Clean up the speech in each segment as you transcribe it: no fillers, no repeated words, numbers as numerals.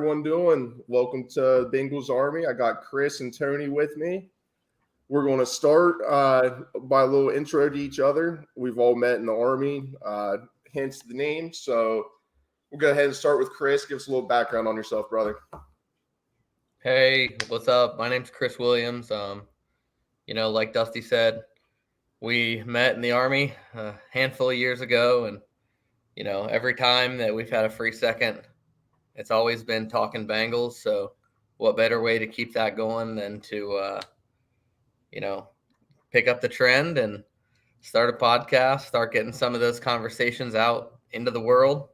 everyone doing? Welcome to Bengals Army. I got Chris and Tony with me. We're going to start by a little intro to each other. We've all met in the Army, hence the name. So we'll go ahead and start with Chris. Give us a little background on yourself, brother. Hey, what's up? My name's Chris Williams. Like Dusty said, we met in the Army a handful of years ago, and every time that we've had a free second, it's always been talking Bengals. So what better way to keep that going than to pick up the trend and start a podcast, start getting some of those conversations out into the world.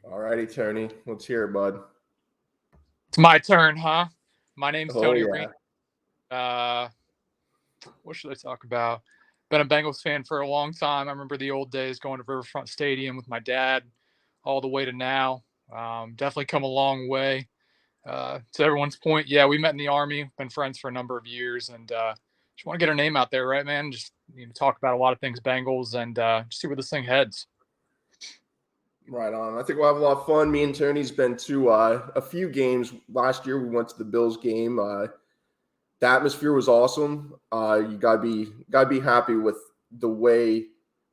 All righty, Tony. Let's hear it, bud. It's my turn, huh? My name's Tony yeah. Reed. What should I talk about? Been a Bengals fan for a long time. I remember the old days going to Riverfront Stadium with my dad all the way to now. Definitely come a long way. To everyone's point, yeah, we met in the Army, been friends for a number of years, and just want to get our name out there, right, man? Just talk about a lot of things Bengals and just see where this thing heads. Right on. I think we'll have a lot of fun. Me and Tony's been to a few games. Last year we went to the Bills game. The atmosphere was awesome. You gotta be happy with the way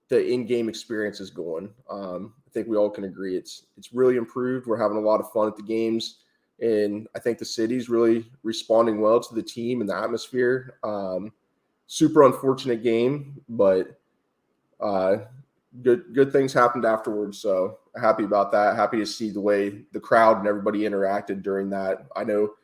the in-game experience is going. I think we all can agree it's really improved. We're having a lot of fun at the games, and I think the city's really responding well to the team and the atmosphere. Super unfortunate game, but good things happened afterwards. So happy about that. Happy to see the way the crowd and everybody interacted during that. I know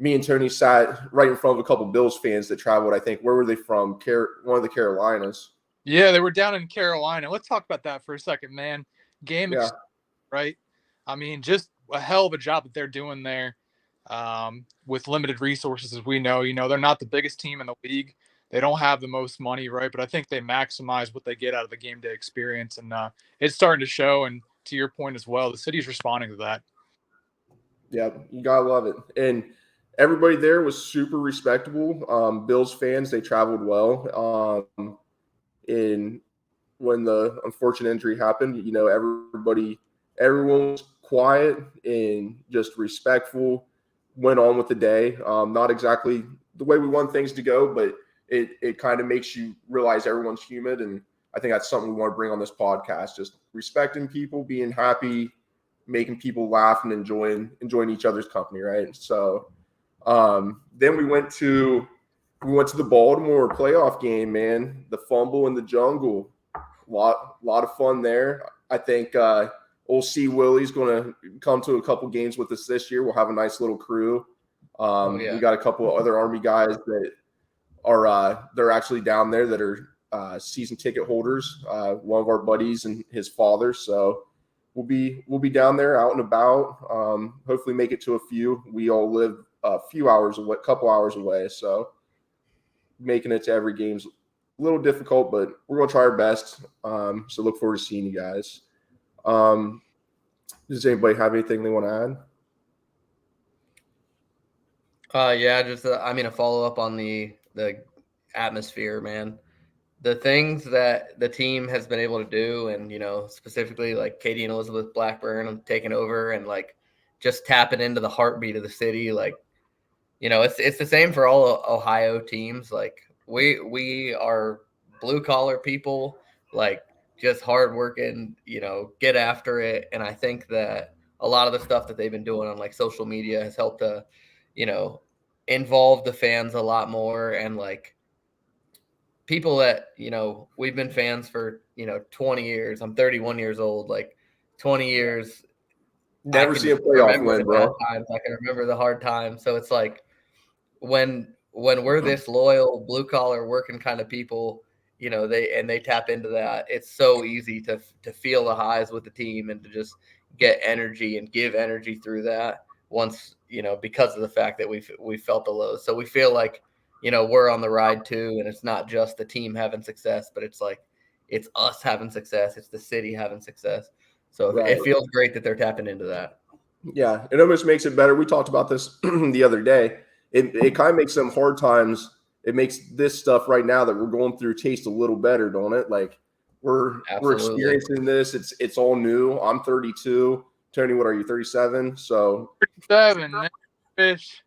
me and Tony sat right in front of a couple Bills fans that traveled. I think, where were they from? One of the Carolinas. Yeah, they were down in Carolina. Let's talk about that for a second, man. Right? I mean, just a hell of a job that they're doing there with limited resources, as we know. They're not the biggest team in the league. They don't have the most money, right? But I think they maximize what they get out of the game day experience, and it's starting to show. And to your point as well, the city's responding to that. Yeah, you gotta love it. And everybody there was super respectable. Bills fans, they traveled well. And when the unfortunate injury happened, everyone was quiet and just respectful, went on with the day. Not exactly the way we want things to go, but it kind of makes you realize everyone's human. And I think that's something we want to bring on this podcast, just respecting people, being happy, making people laugh, and enjoying each other's company, right? So then we went to the Baltimore playoff game, man. The fumble in the jungle, lot of fun there. I think old C Willie's going to come to a couple games with us this year. We'll have a nice little crew. We got a couple of other Army guys that are they're actually down there that are season ticket holders. One of our buddies and his father. So we'll be down there out and about. Hopefully make it to a few. We all live a couple hours away. So making it to every game's a little difficult, but we're going to try our best. So look forward to seeing you guys. Does anybody have anything they want to add? A follow-up on the atmosphere, man. The things that the team has been able to do, and specifically like Katie and Elizabeth Blackburn taking over and like just tapping into the heartbeat of the city. Like, it's the same for all Ohio teams. Like we are blue collar people, like just hardworking, get after it. And I think that a lot of the stuff that they've been doing on like social media has helped to, involve the fans a lot more. And like people that, we've been fans for, 20 years. I'm 31 years old, like 20 years. Never see a playoff win, bro. I can remember the hard times. So it's like when we're this loyal, blue collar working kind of people, they tap into that. It's so easy to feel the highs with the team and to just get energy and give energy through that once, because of the fact that we felt the lows. So we feel like, we're on the ride too. And it's not just the team having success, but it's like, it's us having success. It's the city having success. So It feels great that they're tapping into that. Yeah, it almost makes it better. We talked about this the other day. It kind of makes some hard times. It makes this stuff right now that we're going through taste a little better, don't it? Like We're Absolutely. experiencing this. It's all new. I'm 32. Tony, what are you? 37. So 37, fish.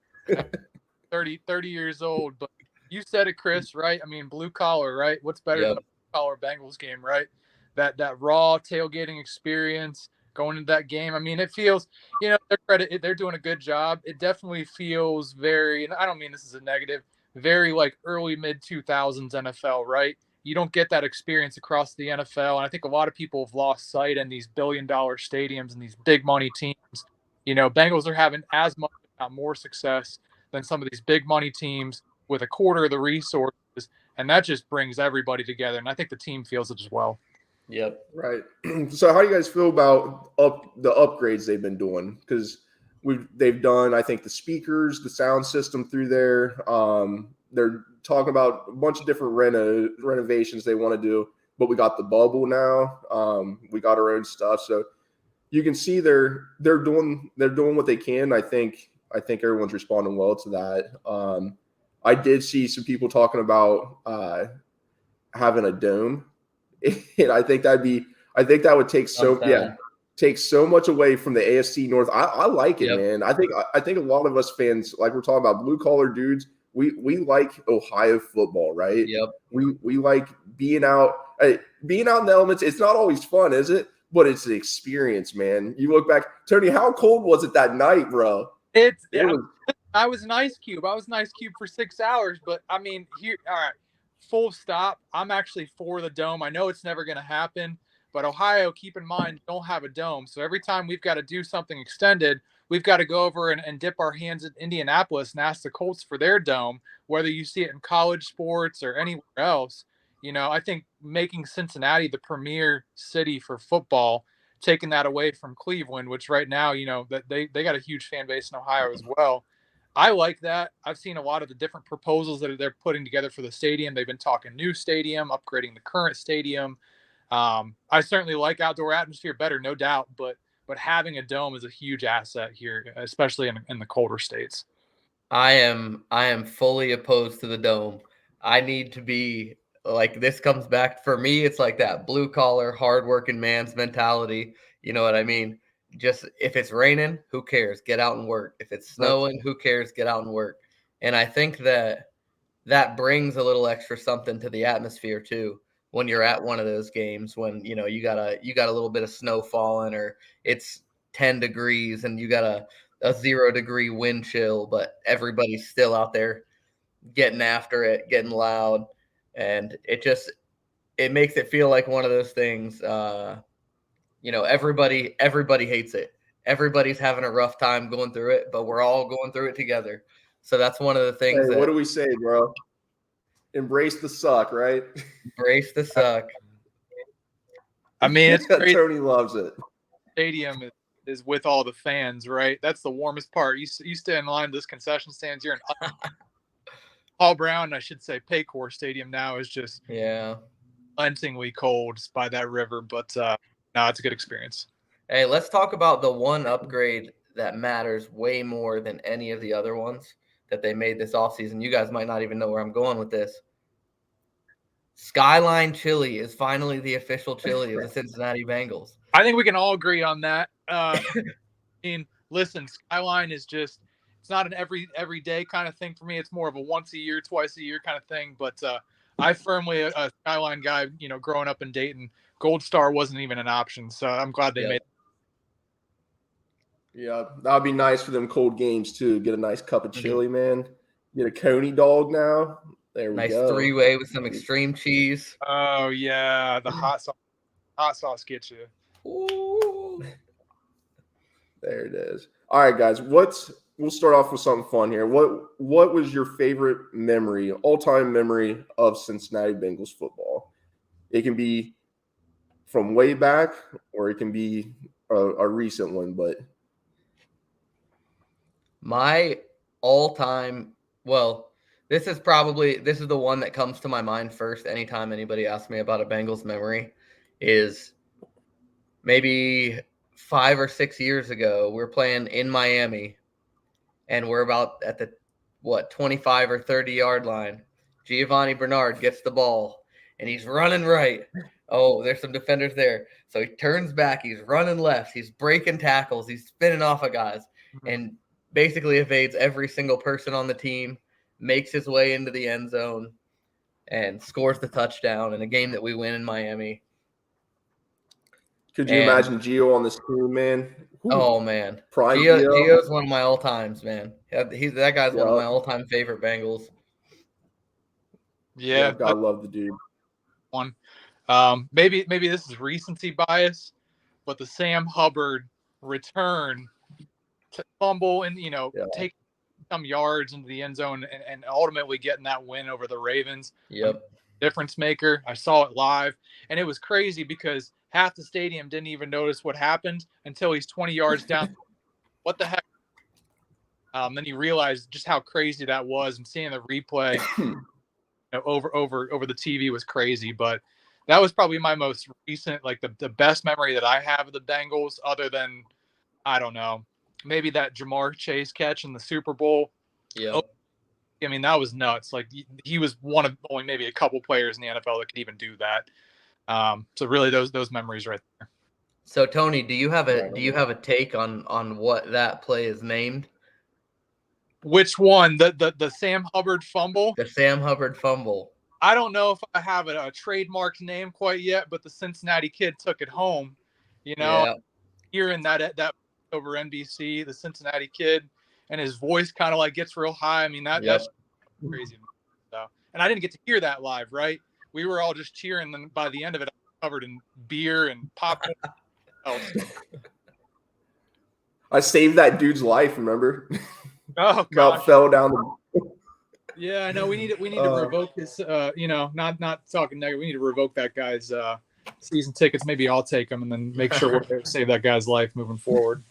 30 years old. But you said it, Chris, right? I mean, blue collar, right? What's better than a blue collar Bengals game, right? That raw tailgating experience going into that game. I mean, it feels, they're doing a good job. It definitely feels very, and I don't mean this is a negative, very like early mid 2000s NFL, right? You don't get that experience across the NFL, and I think a lot of people have lost sight in these billion-dollar stadiums and these big money teams. Bengals are having as much, if not more, success than some of these big money teams with a quarter of the resources, and that just brings everybody together. And I think the team feels it as well. Yep. Right. So how do you guys feel about the upgrades they've been doing? Because they've done, I think, the speakers, the sound system through there. They're talking about a bunch of different renovations they want to do, but we got the bubble now. We got our own stuff, so you can see they're doing what they can. I think everyone's responding well to that. I did see some people talking about having a dome. And I think that would take so much away from the AFC North. I like it, man. I think a lot of us fans, like we're talking about blue collar dudes, we like Ohio football, right? Yep. We like being out in the elements. It's not always fun, is it? But it's an experience, man. You look back, Tony, how cold was it that night, bro? I was an ice cube. I was an ice cube for 6 hours, but I mean, all right. Full stop. I'm actually for the dome. I know it's never going to happen, but Ohio, keep in mind, don't have a dome. So every time we've got to do something extended, we've got to go over and dip our hands in Indianapolis and ask the Colts for their dome, whether you see it in college sports or anywhere else. I think making Cincinnati the premier city for football, taking that away from Cleveland, which right now, that they got a huge fan base in Ohio as well. I like that. I've seen a lot of the different proposals that they're putting together for the stadium. They've been talking new stadium, upgrading the current stadium. I certainly like outdoor atmosphere better, no doubt, but having a dome is a huge asset here, especially in the colder states. I am fully opposed to the dome. I need to be like, this comes back for me. It's like that blue collar, hardworking man's mentality. You know what I mean? Just if it's raining, who cares? Get out and work. If it's snowing, who cares? Get out and work. And I think that brings a little extra something to the atmosphere too. When you're at one of those games, when you got a little bit of snow falling, or it's 10 degrees and you got a 0-degree wind chill, but everybody's still out there getting after it, getting loud, and it makes it feel like one of those things. Everybody hates it. Everybody's having a rough time going through it, but we're all going through it together. So that's one of the things. Hey, what do we say, bro? Embrace the suck, right? Embrace the suck. I mean, it's great. Tony loves it. Stadium is with all the fans, right? That's the warmest part. You stay in line to this concession stands. You're in Paul Brown, I should say, Paycor Stadium now is just unendingly cold by that river, but no, it's a good experience. Hey, let's talk about the one upgrade that matters way more than any of the other ones that they made this offseason. You guys might not even know where I'm going with this. Skyline Chili is finally the official chili of the Cincinnati Bengals. I think we can all agree on that. I mean, listen, Skyline is just, it's not an everyday kind of thing for me. It's more of a once a year, twice a year kind of thing. But I firmly a Skyline guy, growing up in Dayton, Gold Star wasn't even an option. So I'm glad they made it. Yeah, that would be nice for them cold games too. Get a nice cup of chili, man. Get a Coney dog now. There we go. Nice 3-way with some extreme cheese. Oh yeah, the hot sauce gets you. Ooh. There it is. All right, guys. We'll start off with something fun here. What was your favorite memory, all-time memory of Cincinnati Bengals football? It can be from way back, or it can be a recent one, but my all-time, this is the one that comes to my mind first anytime anybody asks me about a Bengals memory, is maybe 5 or 6 years ago. We're playing in Miami, and we're about at the 25 or 30 yard line. Giovanni Bernard gets the ball, and he's running right. Oh, there's some defenders there. So he turns back. He's running left. He's breaking tackles. He's spinning off of guys and basically evades every single person on the team, makes his way into the end zone, and scores the touchdown in a game that we win in Miami. Could you imagine Gio on this team, man? Oh, man. Prime Gio's one of my all-times, man. That guy's one of my all-time favorite Bengals. Yeah. God love the dude. One. Maybe this is recency bias, but the Sam Hubbard return to fumble and, take some yards into the end zone and ultimately getting that win over the Ravens. Yep. Difference maker. I saw it live, and it was crazy because half the stadium didn't even notice what happened until he's 20 yards down. What the heck? Then you realize just how crazy that was, and seeing the replay over the TV was crazy. But that was probably my most recent, like the best memory that I have of the Bengals, other than, I don't know, maybe that Jamar Chase catch in the Super Bowl. Yeah. I mean, that was nuts. Like he was one of only maybe a couple players in the NFL that could even do that. So really those memories right there. So Tony, do you have a take on what that play is named? Which one? The Sam Hubbard fumble? The Sam Hubbard fumble. I don't know if I have a trademark name quite yet, but the Cincinnati Kid took it home. Hearing that over NBC, the Cincinnati Kid, and his voice kind of like gets real high. I mean, that's crazy. So, and I didn't get to hear that live, right? We were all just cheering, and by the end of it, I was covered in beer and popcorn. I saved that dude's life, remember? Oh, God, fell down the. Yeah, I know. We need to revoke his. Not talking negative. We need to revoke that guy's season tickets. Maybe I'll take them and then make sure we're there to save that guy's life moving forward.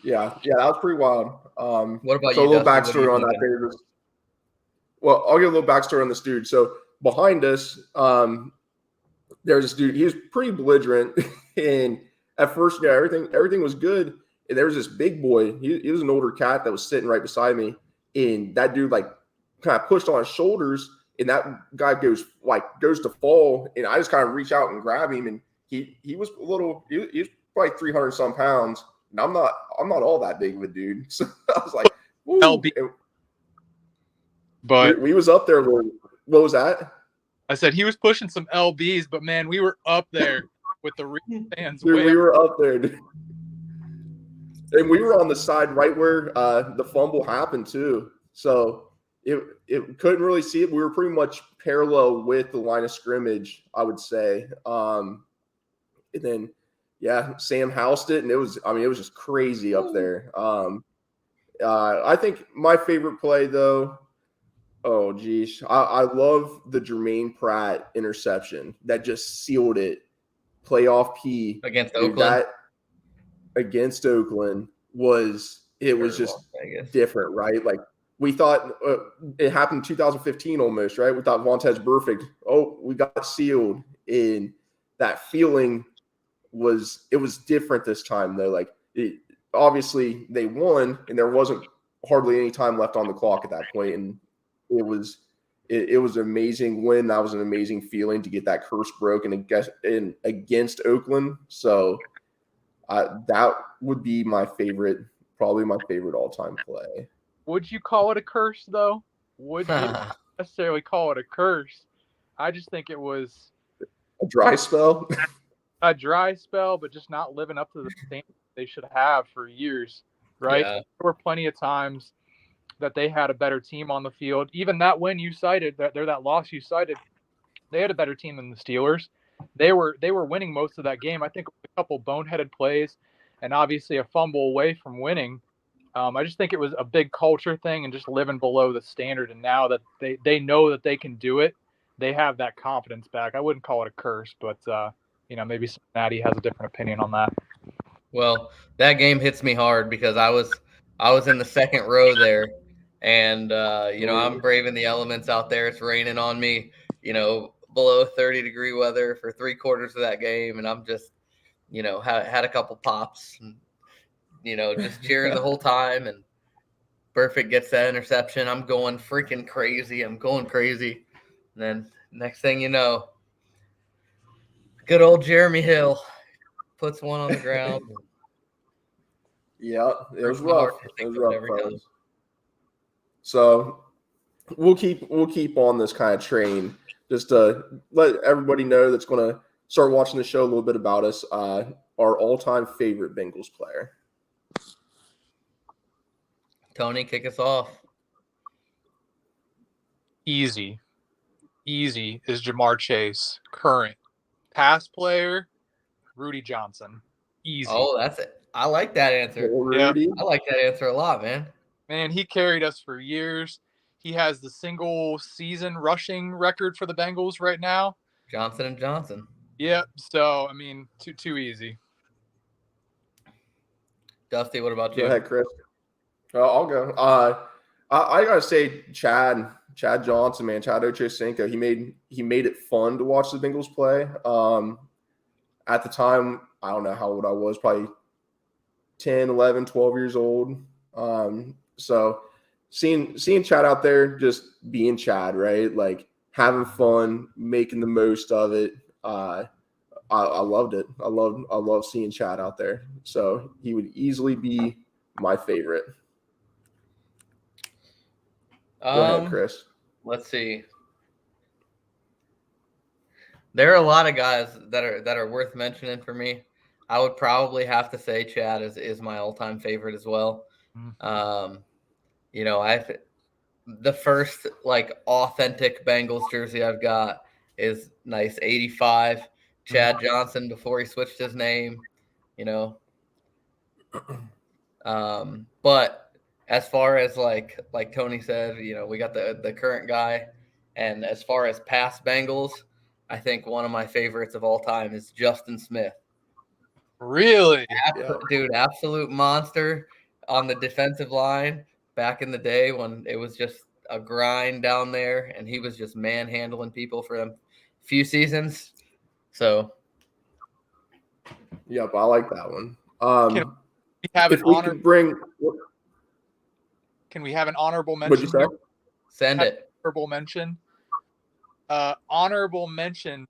Yeah, that was pretty wild. What about so you? A little backstory on that. Well, I'll give a little backstory on this dude. So behind us, there's this dude. He was pretty belligerent, and at first, everything was good. And there was this big boy. He was an older cat that was sitting right beside me, and that dude like kind of pushed on his shoulders, and that guy goes to fall, and I just kind of reach out and grab him, and he was a little. He was probably 300 some pounds. And I'm not all that big of a dude. So I was like, LB. But we was up there. What was that? I said he was pushing some LBs, but man, we were up there with the real fans. Dude, we were up there, dude. And we were on the side right where the fumble happened too. So it couldn't really see it. We were pretty much parallel with the line of scrimmage, I would say. And then Sam housed it, and it was just crazy up there. I think my favorite play though, oh geez, I love the Jermaine Pratt interception that just sealed it. Playoff P against Oakland. Against Oakland was just different, right? Like we thought it happened in 2015 almost, right? We thought Vontez perfect. Oh, we got sealed. In that feeling was different this time though. Like obviously they won, and there wasn't hardly any time left on the clock at that point, and it was an amazing win. That was an amazing feeling to get that curse broken against Oakland. So that would be probably my favorite all-time play. Would you call it a curse though? Would you necessarily call it a curse? I just think it was a dry spell. A dry spell, but just not living up to the standard they should have for years, right? Yeah. There were plenty of times that they had a better team on the field. Even that win you cited, that loss you cited, they had a better team than the Steelers. They were winning most of that game. I think a couple boneheaded plays and obviously a fumble away from winning. I just think it was a big culture thing and just living below the standard. And now that they know that they can do it, they have that confidence back. I wouldn't call it a curse, but maybe Cincinnati has a different opinion on that. Well, that game hits me hard because I was in the second row there, and I'm braving the elements out there. It's raining on me, below 30-degree weather for 3/4 of that game, and I'm just, had a couple pops, and, just cheering the whole time. And Perfect gets that interception. I'm going freaking crazy. And then next thing you know, Good old Jeremy Hill puts one on the ground. Yeah, it was My heart rough. to It think was of it rough, every time. fellas. So we'll keep on this kind of train just to let everybody know that's going to start watching the show a little bit about us. Our all-time favorite Bengals player. Tony, kick us off. Easy is Jamar Chase. Current. Past player, Rudy Johnson. Easy. Oh, that's it. I like that answer. Rudy. I like that answer a lot, man. Man, he carried us for years. He has the single season rushing record for the Bengals right now. Johnson and Johnson. Yep. So, I mean, too easy. Dusty, what about you? Go ahead, Chris. I'll go. I gotta say, Chad Johnson, man, Chad Ochocinco. He made it fun to watch the Bengals play. At the time, I don't know how old I was, probably 10, 11, 12 years old. So seeing Chad out there just being Chad, right? Like having fun, making the most of it. I loved it. I love seeing Chad out there. So he would easily be my favorite. Go ahead, Chris. Let's see. There are a lot of guys that are worth mentioning for me. I would probably have to say Chad is my all-time favorite as well. You know, the first like authentic Bengals jersey I've got is nice 85 Chad Johnson before he switched his name, you know. But as far as like Tony said, you know, we got the current guy, and as far as past Bengals, I think one of my favorites of all time is Justin Smith. Really? Dude, absolute monster on the defensive line back in the day when it was just a grind down there, and he was just manhandling people for them few seasons. So, yep, I like that one. Can we have if an we honor? could bring, Can we have an honorable mention? What'd you say? Send it. Honorable mention. Honorable mention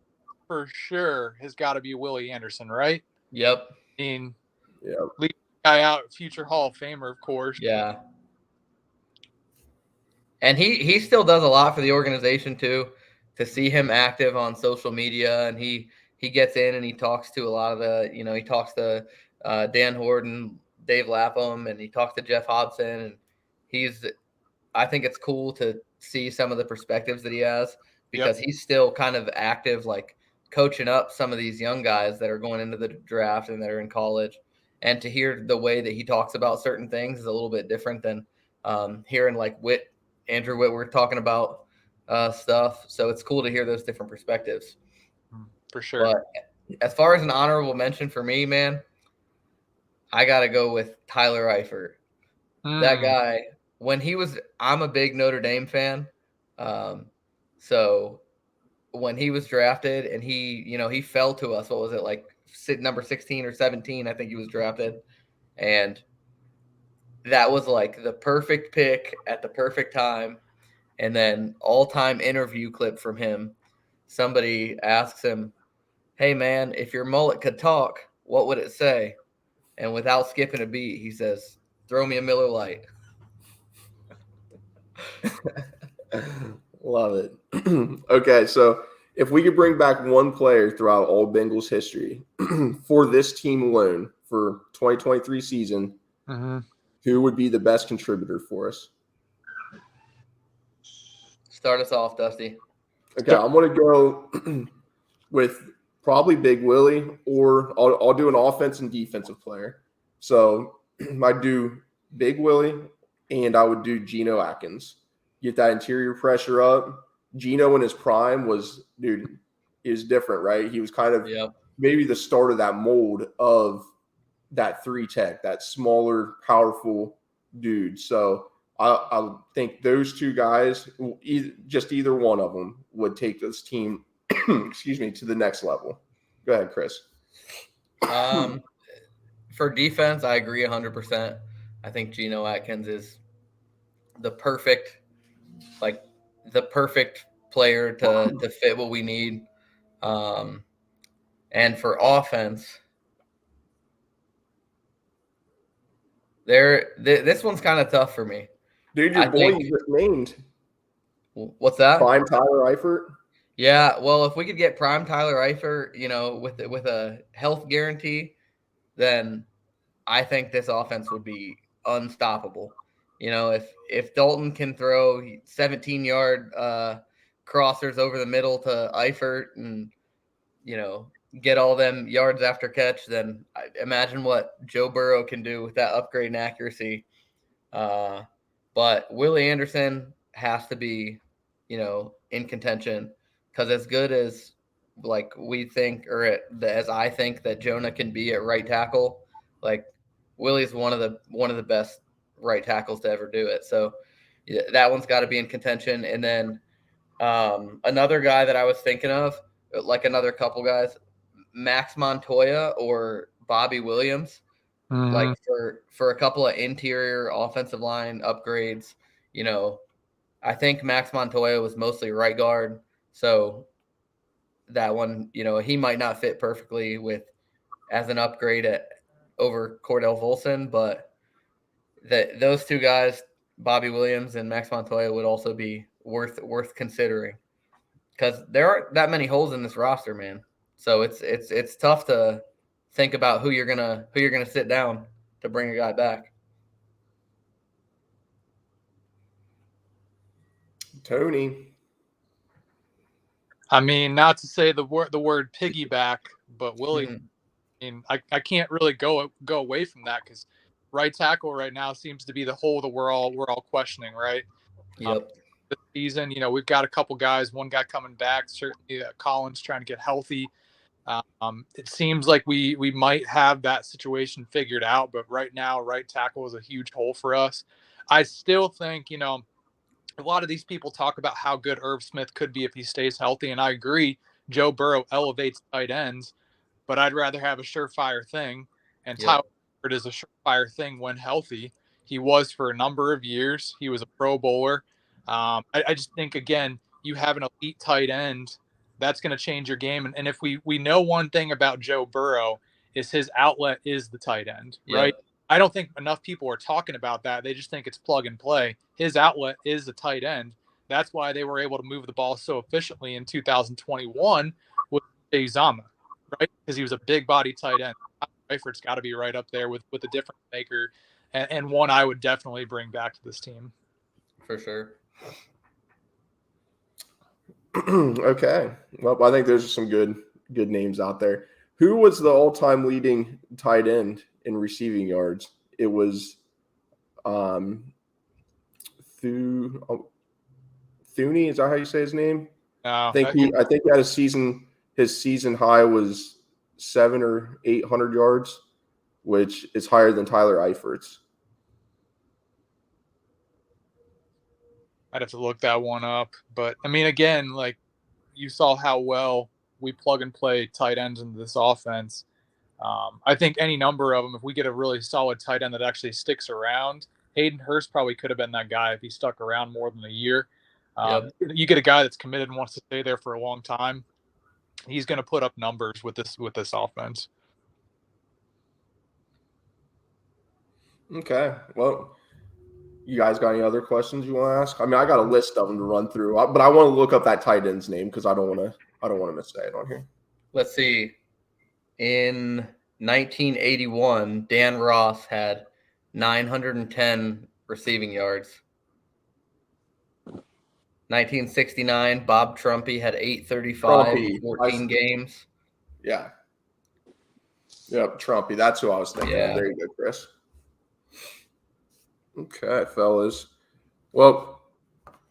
for sure has got to be Willie Anderson, right? Yep. I mean, yeah, lead guy out, future Hall of Famer, of course. Yeah. And he still does a lot for the organization too. To see him active on social media, and he gets in and he talks to a lot of the, you know, he talks to Dan Horton, Dave Lapham, and he talks to Jeff Hobson, and I think it's cool to see some of the perspectives that he has because he's still kind of active, like coaching up some of these young guys that are going into the draft and that are in college. And to hear the way that he talks about certain things is a little bit different than hearing like Andrew Whitworth talking about stuff. So it's cool to hear those different perspectives. For sure. But as far as an honorable mention for me, man, I got to go with Tyler Eifert. That guy, I'm a big Notre Dame fan. So when he was drafted and he fell to us, what was it, like number 16 or 17, I think he was drafted. And that was like the perfect pick at the perfect time. And then all-time interview clip from him. Somebody asks him, "Hey man, if your mullet could talk, what would it say?" And without skipping a beat, he says, "Throw me a Miller Lite." Love it. Okay, so if we could bring back one player throughout all Bengals history for this team alone for 2023 season, who would be the best contributor for us? Start us off, Dusty. Okay, I'm going to go with probably Big Willie, or I'll do an offense and defensive player. So I'd do Big Willie, and I would do Geno Atkins. Get that interior pressure up. Geno in his prime is different, right? He was kind of maybe the start of that mold of that 3-tech, that smaller, powerful dude. So I think those two guys, either one of them, would take this team, excuse me, to the next level. Go ahead, Chris. For defense, I agree 100%. I think Geno Atkins is the perfect player to fit what we need. And for offense, this one's kind of tough for me. Dude, your boy you just named. What's that? Prime Tyler Eifert? Yeah, well, if we could get prime Tyler Eifert, with a health guarantee, then I think this offense would be unstoppable. If Dalton can throw 17-yard crossers over the middle to Eifert and get all them yards after catch, then I imagine what Joe Burrow can do with that upgrade in accuracy. But Willie Anderson has to be, in contention, because as good as like we think, or as I think that Jonah can be at right tackle, like Willie's one of the best right tackles to ever do it. So that one's got to be in contention. And then another guy that I was thinking of, like another couple guys, Max Montoya or Bobby Williams. Like for a couple of interior offensive line upgrades, I think Max Montoya was mostly right guard. So that one, he might not fit perfectly as an upgrade over Cordell Volson, but those two guys, Bobby Williams and Max Montoya, would also be worth considering, because there aren't that many holes in this roster, man. So it's tough to think about who you're gonna sit down to bring a guy back. Tony. I mean, not to say the word piggyback, but Willie. Mm-hmm. I mean, I can't really go away from that, because right tackle right now seems to be the hole that we're all questioning, right? Yep. This season, we've got a couple guys, one guy coming back, certainly Collins trying to get healthy. It seems like we might have that situation figured out, but right now, right tackle is a huge hole for us. I still think, a lot of these people talk about how good Irv Smith could be if he stays healthy, and I agree. Joe Burrow elevates tight ends, but I'd rather have a surefire thing. And Tyler Eifert is a surefire thing when healthy. He was for a number of years. He was a Pro Bowler. I just think, again, you have an elite tight end, that's going to change your game. And if we know one thing about Joe Burrow, is his outlet is the tight end, right? Yep. I don't think enough people are talking about that. They just think it's plug and play. His outlet is the tight end. That's why they were able to move the ball so efficiently in 2021 with Zama, right? Because he was a big body tight end. Eifert's got to be right up there with a difference maker, and one I would definitely bring back to this team. For sure. Okay. Well, I think there's some good names out there. Who was the all-time leading tight end in receiving yards? It was Thune. Is that how you say his name? No, I think he had his season high was 700 or 800 yards, which is higher than Tyler Eifert's. I'd have to look that one up. But I mean, again, like, you saw how well we plug and play tight ends into this offense. I think any number of them, if we get a really solid tight end that actually sticks around, Hayden Hurst probably could have been that guy if he stuck around more than a year. You get a guy that's committed and wants to stay there for a long time, he's going to put up numbers with this offense. Okay. Well, you guys got any other questions you want to ask? I mean, I got a list of them to run through, but I want to look up that tight end's name because I don't want to mistake it on here. Let's see. In 1981, Dan Ross had 910 receiving yards. 1969, Bob Trumpy had 835 in 14 games. Yeah. Yep, Trumpy. That's who I was thinking of. There you go, Chris. Okay, fellas. Well,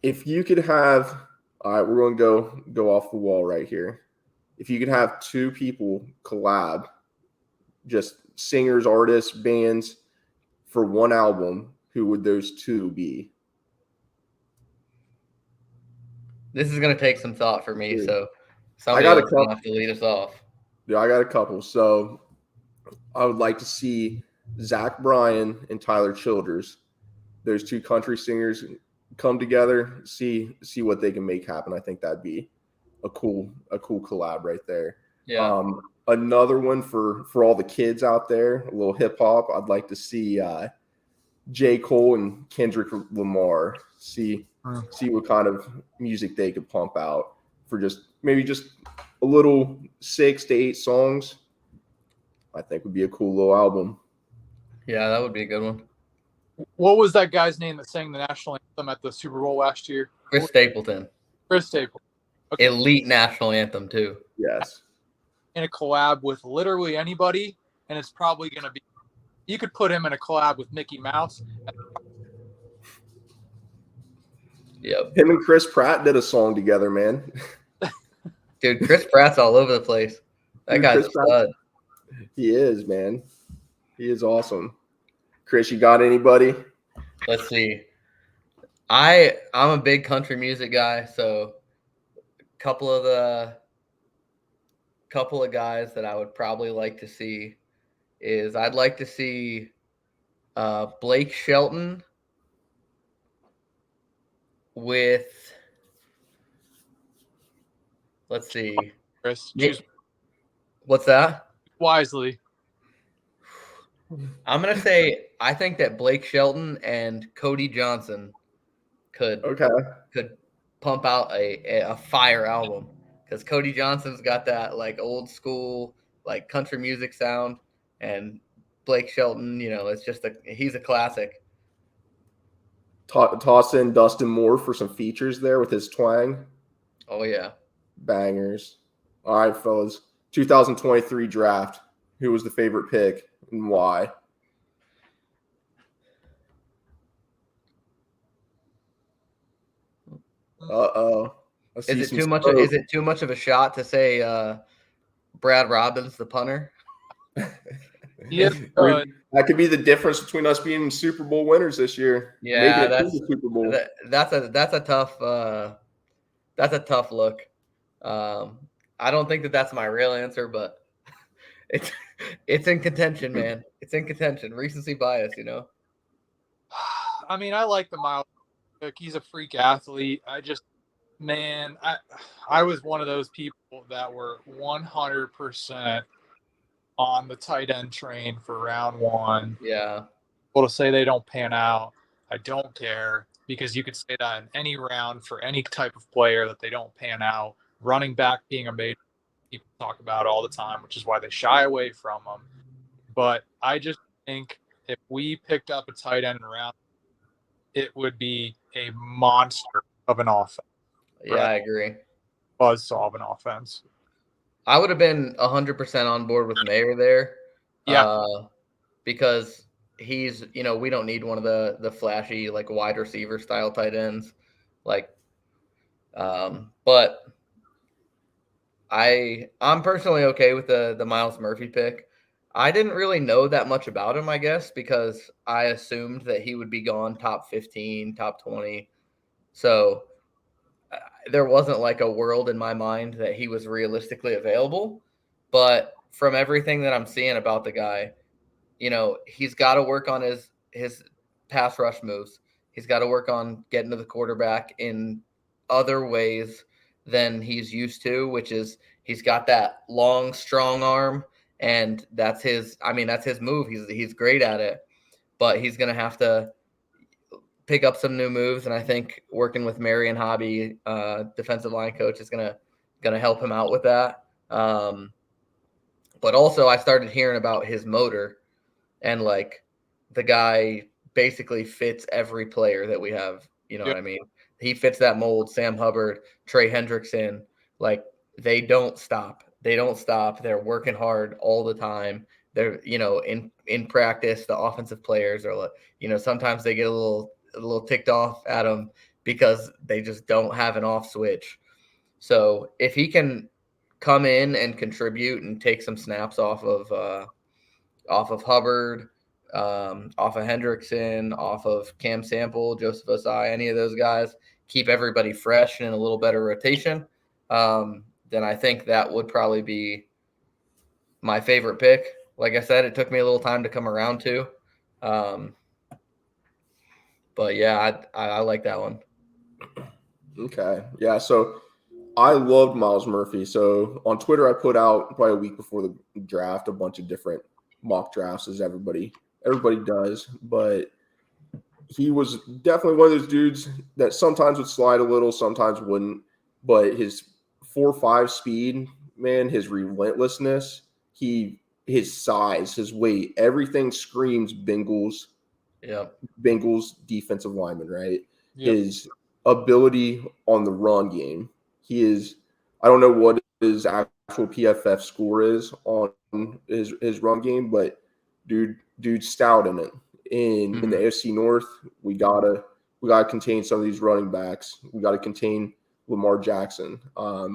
if you could have – all right, we're going to go off the wall right here. If you could have two people collab, just singers, artists, bands, for one album, who would those two be? This is going to take some thought for me, so somebody else is going to have to lead us off. Yeah, I got a couple. So I would like to see Zach Bryan and Tyler Childers. Those two country singers come together, see what they can make happen. I think that'd be a cool collab right there. Yeah. another one for all the kids out there, a little hip hop. I'd like to see J. Cole and Kendrick Lamar. See what kind of music they could pump out for maybe just a little 6 to 8 songs. I think would be a cool little album. Yeah, that would be a good one. What was that guy's name that sang the national anthem at the Super Bowl last year? Chris Stapleton. Chris Stapleton. Okay. Elite national anthem too. Yes. In a collab with literally anybody, and it's probably going to be. You could put him in a collab with Mickey Mouse. Yep. Him and Chris Pratt did a song together, man. Dude, Chris Pratt's all over the place. That guy's a stud. He is, man. He is awesome. Chris, you got anybody? Let's see. I'm a big country music guy, so couple of guys that I would probably like to see is I'd like to see Blake Shelton with, let's see. Chris, what's that? Wisely. I'm going to say I think that Blake Shelton and Cody Johnson could pump out a fire album, because Cody Johnson's got that like old school like country music sound, and Blake Shelton, it's just he's a classic. Toss in Dustin Moore for some features there with his twang. Oh yeah, bangers. All right, fellas. 2023 draft. Who was the favorite pick and why? Uh-oh. Is it too much of a shot to say Brad Robbins, the punter? Yeah, that could be the difference between us being Super Bowl winners this year. Yeah, that's Super Bowl. That's a tough look. I don't think that's my real answer, but it's in contention, man. It's in contention. Recency bias, I mean, I like the Miles pick. He's a freak athlete. I was one of those people that were 100% on the tight end train for round one. Yeah. Well, to say they don't pan out, I don't care, because you could say that in any round for any type of player that they don't pan out. Running back being a major, people talk about all the time, which is why they shy away from them. But I just think if we picked up a tight end in round, it would be a monster of an offense. Yeah, right? I agree. Buzzsaw of an offense. I would have been 100% on board with Mayer there. Yeah. Because he's, we don't need one of the flashy, like wide receiver style tight ends. Like, but I'm personally okay with the Myles Murphy pick. I didn't really know that much about him, I guess, because I assumed that he would be gone top 15, top 20. So there wasn't like a world in my mind that he was realistically available. But from everything that I'm seeing about the guy, he's got to work on his pass rush moves. He's got to work on getting to the quarterback in other ways than he's used to, which is he's got that long, strong arm, and that's his move. He's great at it, but he's going to have to pick up some new moves. And I think working with Marion Hobby, defensive line coach, is going to help him out with that. But also I started hearing about his motor, and like the guy basically fits every player that we have. You know what I mean? He fits that mold. Sam Hubbard, Trey Hendrickson, like they don't stop. They're working hard all the time. They're, in practice, the offensive players are, sometimes they get a little ticked off at them because they just don't have an off switch. So if he can come in and contribute and take some snaps off of Hubbard, off of Hendrickson, off of Cam Sample, Joseph Osai, any of those guys, keep everybody fresh and in a little better rotation, then I think that would probably be my favorite pick. Like I said, it took me a little time to come around to. But yeah, I like that one. Okay. Yeah. So I loved Miles Murphy. So on Twitter, I put out probably a week before the draft a bunch of different mock drafts, as everybody does. But he was definitely one of those dudes that sometimes would slide a little, sometimes wouldn't. But his 4.5 speed, man, his relentlessness, his size, his weight, everything screams Bengals. Yep. Bengals defensive lineman, right? Yep. His ability on the run game. He is, I don't know what his actual PFF score is on his run game, but dude's stout in it. In the AFC North, we gotta contain some of these running backs. We gotta contain Lamar Jackson. I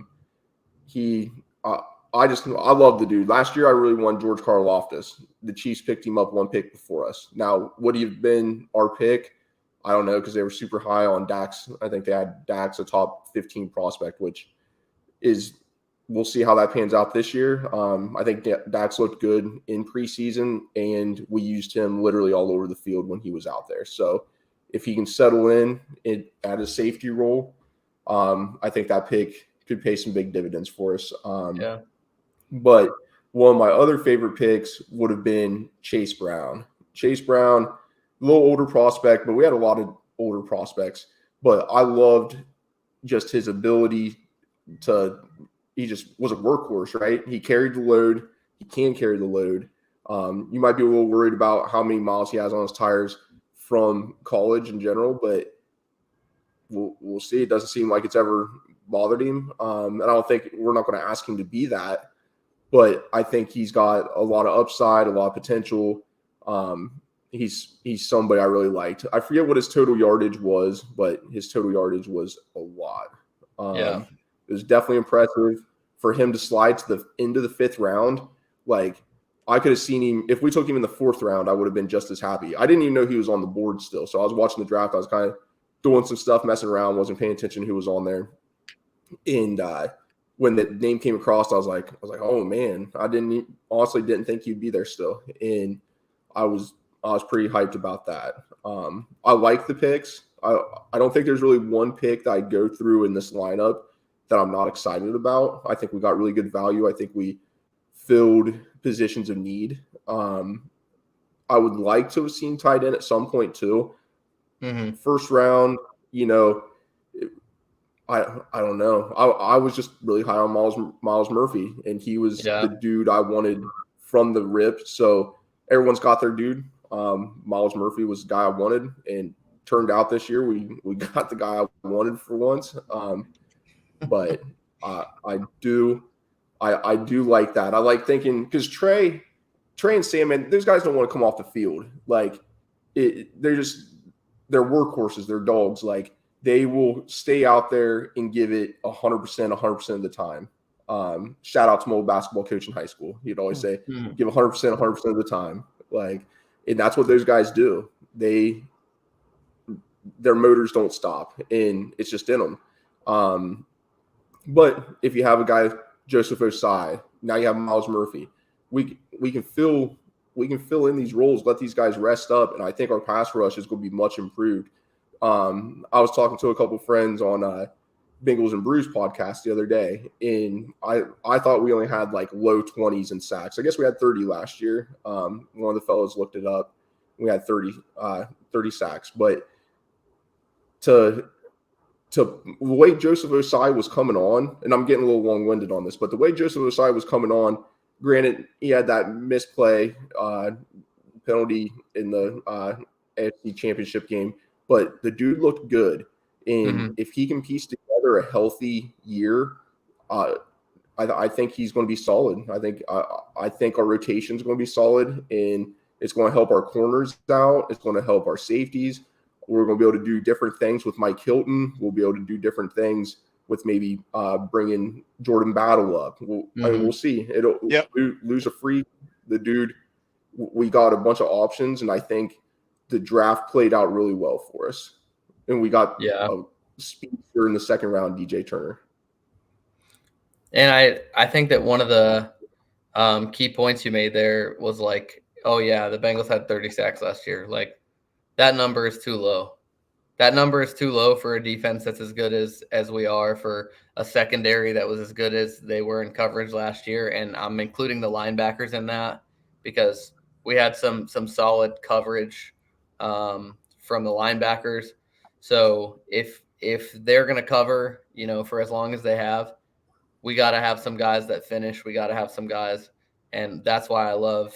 love the dude. Last year, I really wanted George Karlaftis. The Chiefs picked him up one pick before us. Now, would he have been our pick? I don't know, because they were super high on Dax. I think they had Dax a top 15 prospect, which is we'll see how that pans out this year. I think Dax looked good in preseason, and we used him literally all over the field when he was out there. So if he can settle in at a safety role, I think that pick could pay some big dividends for us. Yeah. But one of my other favorite picks would have been Chase Brown. Chase Brown, a little older prospect, but we had a lot of older prospects. But I loved just his ability he just was a workhorse, right? He carried the load. He can carry the load. You might be a little worried about how many miles he has on his tires from college in general, but we'll see. It doesn't seem like it's ever bothered him. And I don't think we're not going to ask him to be that. But I think he's got a lot of upside, a lot of potential. He's somebody I really liked. I forget what his total yardage was, but his total yardage was a lot. It was definitely impressive for him to slide to the end of the 5th round. Like, I could have seen him – if we took him in the 4th round, I would have been just as happy. I didn't even know he was on the board still. So I was watching the draft. I was kind of doing some stuff, messing around, wasn't paying attention to who was on there. And when the name came across, I was like, oh man, I honestly didn't think he'd be there still. And I was pretty hyped about that. I like the picks. I don't think there's really one pick that I go through in this lineup that I'm not excited about. I think we got really good value. I think we filled positions of need. I would like to have seen tight end at some point too. Mm-hmm. First round, I don't know. I was just really high on Miles Murphy, and he was the dude I wanted from the rip. So everyone's got their dude. Miles Murphy was the guy I wanted, and turned out this year we got the guy I wanted for once. But I do like that. I like thinking because Trey and Sam, man, those guys don't want to come off the field. Like they're workhorses. They're dogs. Like they will stay out there and give it 100% of the time. Shout out to my old basketball coach in high school. He'd always say, give 100% of the time. Like, and that's what those guys do. Their motors don't stop, and it's just in them. But if you have a guy, Joseph Osai, now you have Miles Murphy, we can fill in these roles, let these guys rest up, and I think our pass rush is going to be much improved. I was talking to a couple friends on Bengals and Brews podcast the other day, and I thought we only had like low 20s in sacks. I guess we had 30 last year. One of the fellows looked it up. We had 30 sacks, but to the way Joseph Osai was coming on, and I'm getting a little long-winded on this, but the way Joseph Osai was coming on, granted, he had that misplay penalty in the AFC Championship game, but the dude looked good. And if he can piece together a healthy year, I think he's going to be solid. I think our rotation is going to be solid, and it's going to help our corners out. It's going to help our safeties. We're going to be able to do different things with Mike Hilton. We'll be able to do different things with maybe bringing Jordan Battle up. We'll see. It'll lose a free. The dude, we got a bunch of options, and I think the draft played out really well for us. And we got a speedster in the 2nd round, DJ Turner. And I think that one of the key points you made there was like, oh yeah, the Bengals had 30 sacks last year. Like, that number is too low. That number is too low for a defense that's as good as we are, for a secondary that was as good as they were in coverage last year. And I'm including the linebackers in that because we had some solid coverage from the linebackers. So if they're going to cover, for as long as they have, we got to have some guys that finish. We got to have some guys. And that's why I love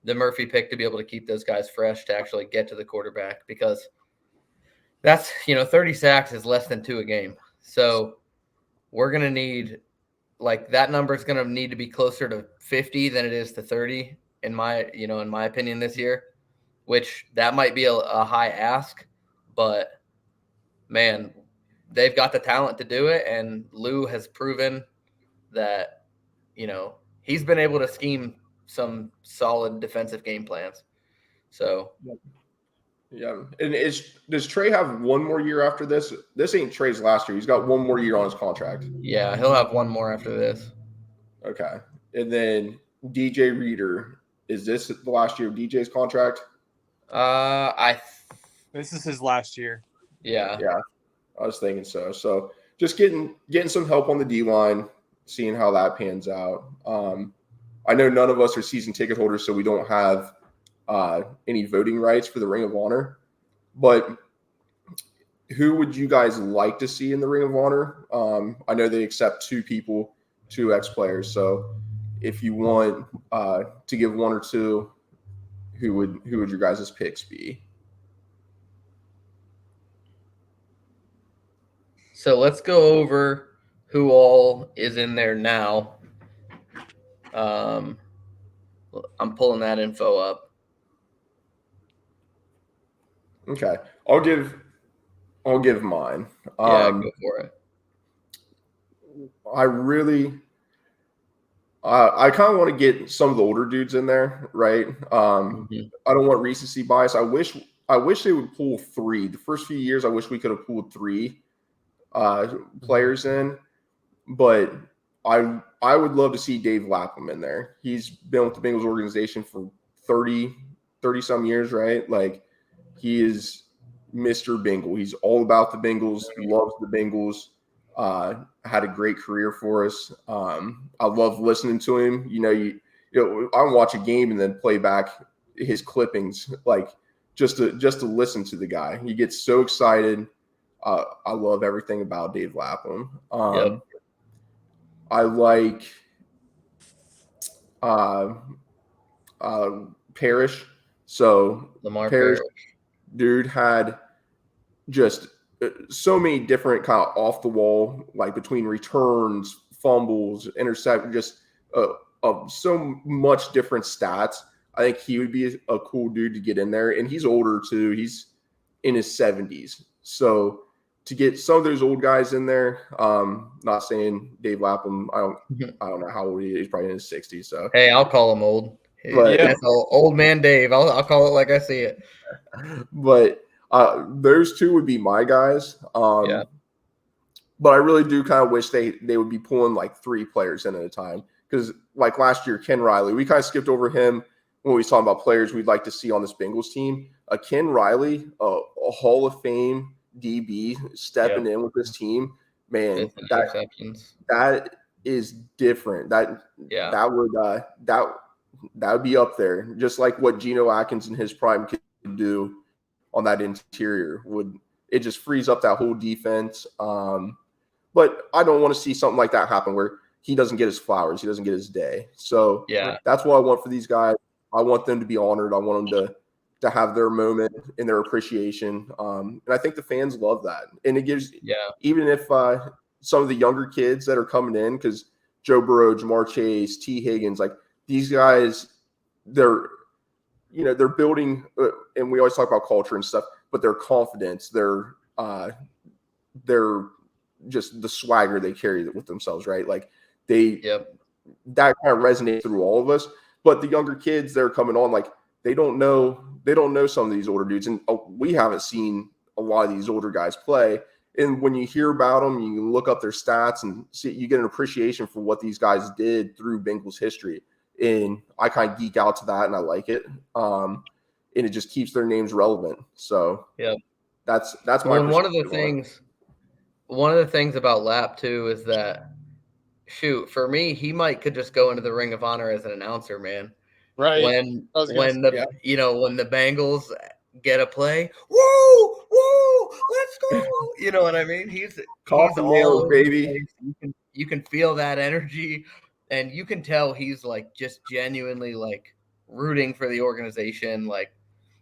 the Murphy pick, to be able to keep those guys fresh to actually get to the quarterback, because that's, 30 sacks is less than 2 a game. So we're going to need, that number is going to need to be closer to 50 than it is to 30 in my opinion this year, which that might be a high ask, but man, they've got the talent to do it. And Lou has proven that, he's been able to scheme some solid defensive game plans. So yeah. And does Trey have one more year after this? This ain't Trey's last year. He's got one more year on his contract. Yeah, he'll have one more after this. Okay. And then DJ Reader, is this the last year of DJ's contract? This is his last year. Yeah. Yeah. I was thinking so. So just getting some help on the D line, seeing how that pans out. I know none of us are season ticket holders, so we don't have any voting rights for the Ring of Honor. But who would you guys like to see in the Ring of Honor? I know they accept 2 people, 2 ex-players. So if you want to give 1 or 2, who would your guys' picks be? So let's go over who all is in there now. I'm pulling that info up. Okay, I'll give mine. Go for it. I kind of want to get some of the older dudes in there, right? I don't want recency bias. I wish they would pull 3. The first few years, I wish we could have pulled 3 players in, but I would love to see Dave Lapham in there. He's been with the Bengals organization for 30 some years, right? Like, he is Mr. Bengal. He's all about the Bengals, loves the Bengals, had a great career for us. I love listening to him. I watch a game and then play back his clippings, like just to listen to the guy. He gets so excited. I love everything about Dave Lapham. I like Parrish. So Lamar Parrish, Parrish. dude, had just so many different kind of off the wall, like between returns, fumbles, intercept, just so much different stats. I think he would be a cool dude to get in there. And he's older too. He's in his 70s. So to get some of those old guys in there, not saying Dave Lapham, I don't know how old he is. He's probably in his 60s. So hey, I'll call him old. But, that's old man Dave. I'll call it like I see it. But those 2 would be my guys. But I really do kind of wish they would be pulling like 3 players in at a time, because like last year, Ken Riley, we kind of skipped over him when we was talking about players we'd like to see on this Bengals team. Ken Riley, a Hall of Fame DB stepping in with this team, man, that is different. That would be up there, just like what Geno Atkins in his prime could do on that interior. It just frees up that whole defense. But I don't want to see something like that happen where he doesn't get his flowers, he doesn't get his day. So that's what I want for these guys. I want them to be honored. I want them to have their moment and their appreciation. And I think the fans love that. And it gives, even if some of the younger kids that are coming in, because Joe Burrow, Jamar Chase, T. Higgins, like these guys, they're building, and we always talk about culture and stuff, but their confidence, their just the swagger they carry with themselves, right? Like that kind of resonates through all of us. But the younger kids that are coming on, like they don't know some of these older dudes, and we haven't seen a lot of these older guys play. And when you hear about them, you can look up their stats and see, you get an appreciation for what these guys did through Bengals history. And I kind of geek out to that, and I like it. And it just keeps their names relevant. So That's my Well, perspective on it. one of the things about Lap too is that, shoot, for me, he could just go into the Ring of Honor as an announcer, man. Right. When I was gonna say, Yeah. when the Bengals get a play, woo, woo, let's go. You know what I mean? He's Coffin all nails, over the baby. place. You can feel that energy, and you can tell he's like just genuinely like rooting for the organization. Like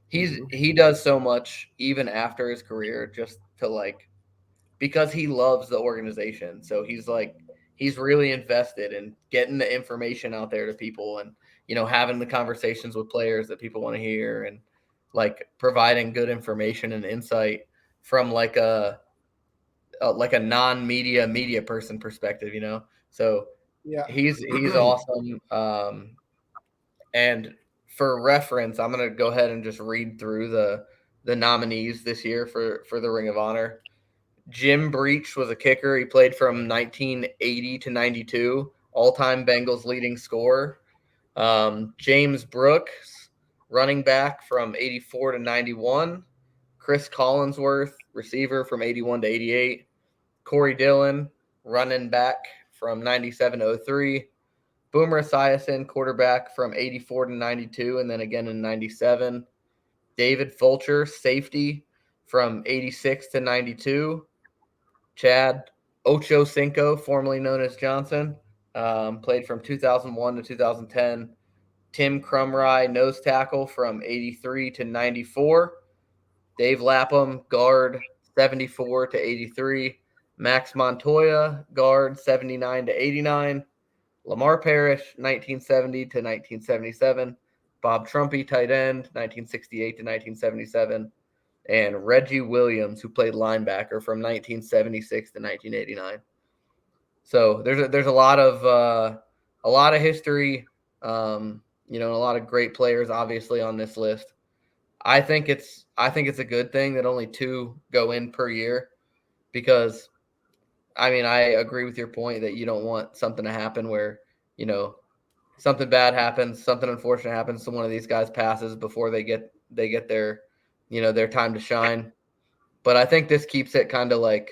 he does so much even after his career just to like, because he loves the organization. So he's really invested in getting the information out there to people, and having the conversations with players that people want to hear, and like providing good information and insight from like a non-media media person perspective. So Yeah. he's awesome. And for reference, I'm gonna go ahead and just read through the nominees this year for the Ring of Honor. Jim Breach was a kicker. He played from 1980 to 92, all-time Bengals leading scorer. James Brooks, running back from 84 to 91. Chris Collinsworth, receiver from 81 to 88. Corey Dillon, running back from 97 to 03. Boomer Esiason, quarterback from 84 to 92, and then again in 97. David Fulcher, safety from 86 to 92. Chad Ochocinco, formerly known as Johnson, played from 2001 to 2010. Tim Crumry, nose tackle from 83 to 94. Dave Lapham, guard 74 to 83. Max Montoya, guard 79 to 89. Lamar Parrish, 1970 to 1977. Bob Trumpy, tight end, 1968 to 1977. And Reggie Williams, who played linebacker from 1976 to 1989. So there's a lot of history, and a lot of great players obviously on this list. I think it's a good thing that only 2 go in per year, because I mean, I agree with your point that you don't want something to happen where, something bad happens, something unfortunate happens to one of these guys passes before they get their, their time to shine. But I think this keeps it kind of like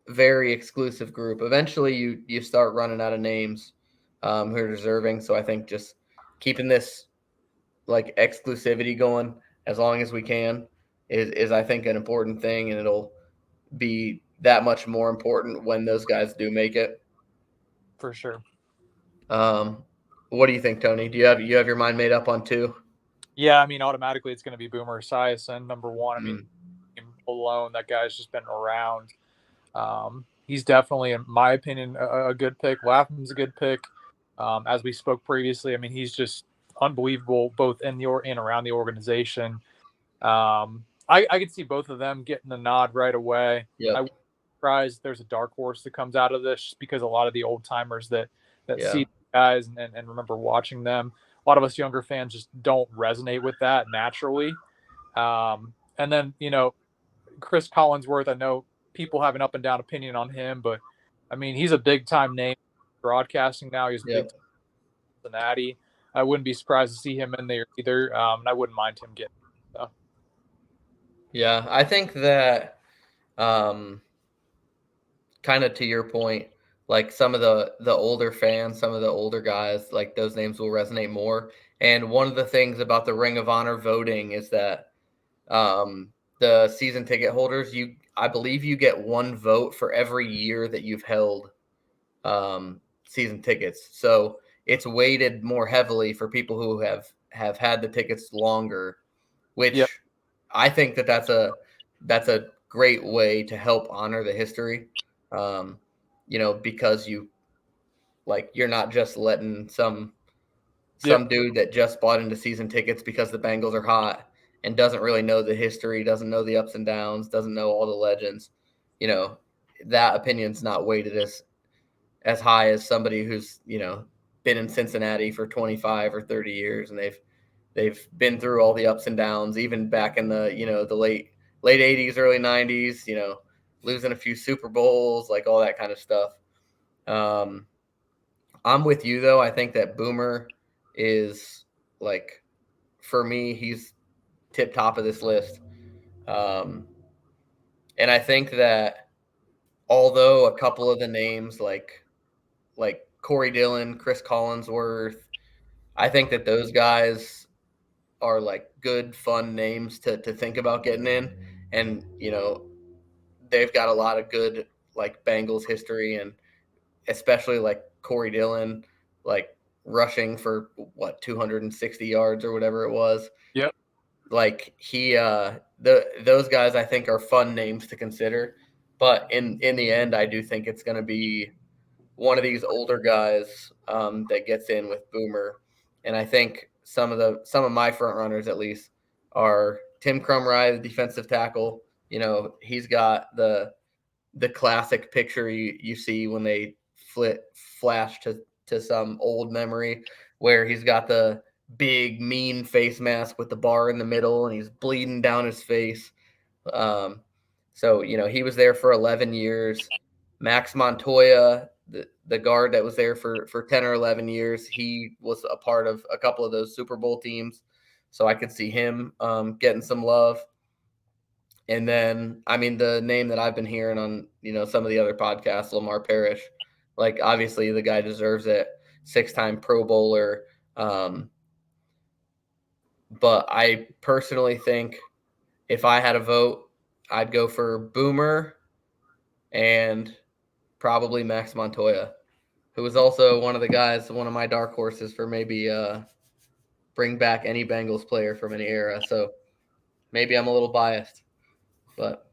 very exclusive group. Eventually you start running out of names who are deserving. So I think just keeping this like exclusivity going as long as we can is I think an important thing, and it'll be that much more important when those guys do make it. for sure. What do you think, Tony? Do you have your mind made up on 2? Yeah, I mean, automatically it's going to be Boomer Esiason, number one. I mean, alone, that guy's just been around. He's definitely, in my opinion, a good pick. Lapham's a good pick. As we spoke previously, I mean, he's just unbelievable, both in and around the organization. I could see both of them getting the nod right away. Yep. I would be surprised if there's a dark horse that comes out of this, just because a lot of the old timers that Yeah. see guys and remember watching them, a lot of us younger fans just don't resonate with that naturally. And then, Chris Collinsworth, I know people have an up and down opinion on him, but I mean, he's a big time name broadcasting now. He's a big Yep. time Cincinnati. I wouldn't be surprised to see him in there either. And I wouldn't mind him getting. So. Yeah, I think that kind of to your point, like some of the older fans, some of the older guys, like those names will resonate more. And one of the things about the Ring of Honor voting is that the season ticket holders, I believe you get 1 vote for every year that you've held season tickets. So it's weighted more heavily for people who have had the tickets longer, which Yep. I think that's a great way to help honor the history. Because you're not just letting some dude that just bought into season tickets because the Bengals are hot and doesn't really know the history, doesn't know the ups and downs, doesn't know all the legends. That opinion's not weighted as high as somebody who's, been in Cincinnati for 25 or 30 years, and they've been through all the ups and downs, even back in the, the late 80s, early 90s, losing a few Super Bowls, like all that kind of stuff. I'm with you though. I think that Boomer is, like, for me, he's tip top of this list. And I think that although a couple of the names like Corey Dillon, Chris Collinsworth, I think that those guys are like good, fun names to think about getting in. And, they've got a lot of good like Bengals history, and especially like Corey Dillon, like rushing for 260 yards or whatever it was. Yep. Like those guys I think are fun names to consider. But in the end, I do think it's going to be one of these older guys that gets in with Boomer. And I think some of my front runners at least are Tim Crumry, the defensive tackle. He's got the classic picture you see when they flash to some old memory where he's got the big mean face mask with the bar in the middle and he's bleeding down his face. So he was there for 11 years. Max Montoya, the guard that was there for 10 or 11 years, he was a part of a couple of those Super Bowl teams. So I could see him getting some love. And then, I mean, the name that I've been hearing on, some of the other podcasts, Lamar Parrish, like obviously the guy deserves it, 6-time Pro Bowler. But I personally think if I had a vote, I'd go for Boomer and probably Max Montoya, who was also one of my dark horses for maybe bring back any Bengals player from any era. So maybe I'm a little biased, but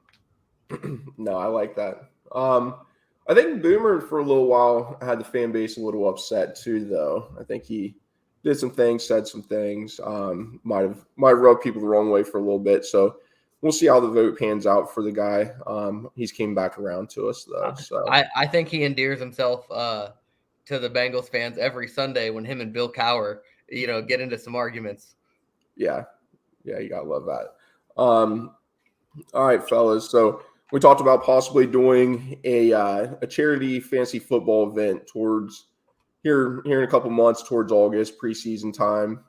No, I like that. I think Boomer for a little while had the fan base a little upset too, though. I think he did some things, said some things, might have rubbed people the wrong way for a little bit. So we'll see how the vote pans out for the guy. He's came back around to us though. So I think he endears himself to the Bengals fans every Sunday when him and Bill Cowher, get into some arguments. Yeah, you gotta love that. All right, fellas. So we talked about possibly doing a charity fantasy football event towards here in a couple months, towards August preseason time.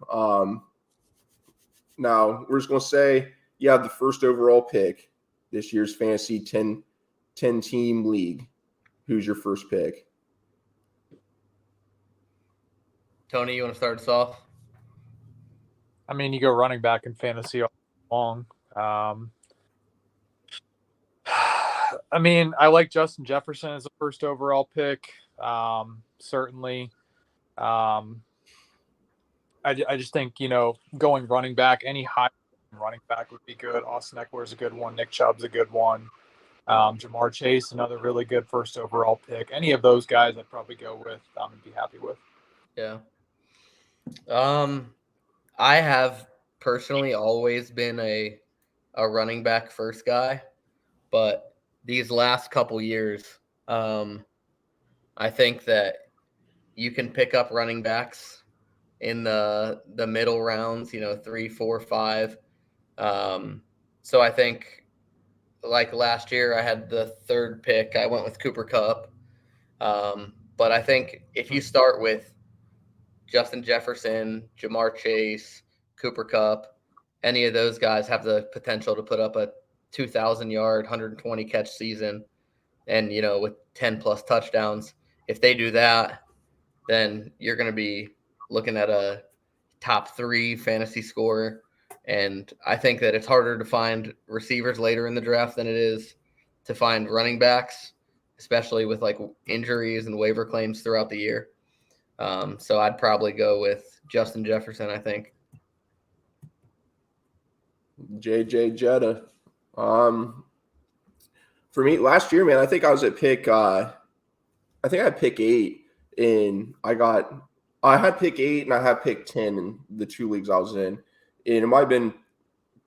Now we're just gonna say you have the first overall pick this year's fantasy 10 team league. Who's your first pick? Tony, you want to start us off? I mean, you go running back in fantasy all long. I mean, I like Justin Jefferson as a first overall pick. Certainly. I just think, going running back, any high running back would be good. Austin Eckler is a good one. Nick Chubb's a good one. Jamar Chase, another really good first overall pick. Any of those guys I'd probably go with and be happy with. Yeah. I have personally always been a running back first guy, but these last couple years, I think that you can pick up running backs in the middle rounds, 3, 4, 5. So I think like last year I had the third pick. I went with Cooper Kupp. But I think if you start with Justin Jefferson, Jamar Chase, Cooper Kupp, any of those guys have the potential to put up a 2,000-yard, 120 catch season, and with 10 plus touchdowns. If they do that, then you're going to be looking at a top 3 fantasy scorer. And I think that it's harder to find receivers later in the draft than it is to find running backs, especially with like injuries and waiver claims throughout the year. So I'd probably go with Justin Jefferson, I think. JJ Jetta. For me, last year, man, I think I was at pick. I think I had pick 8, and I had pick 8, and I had pick 10 in the 2 leagues I was in, and it might have been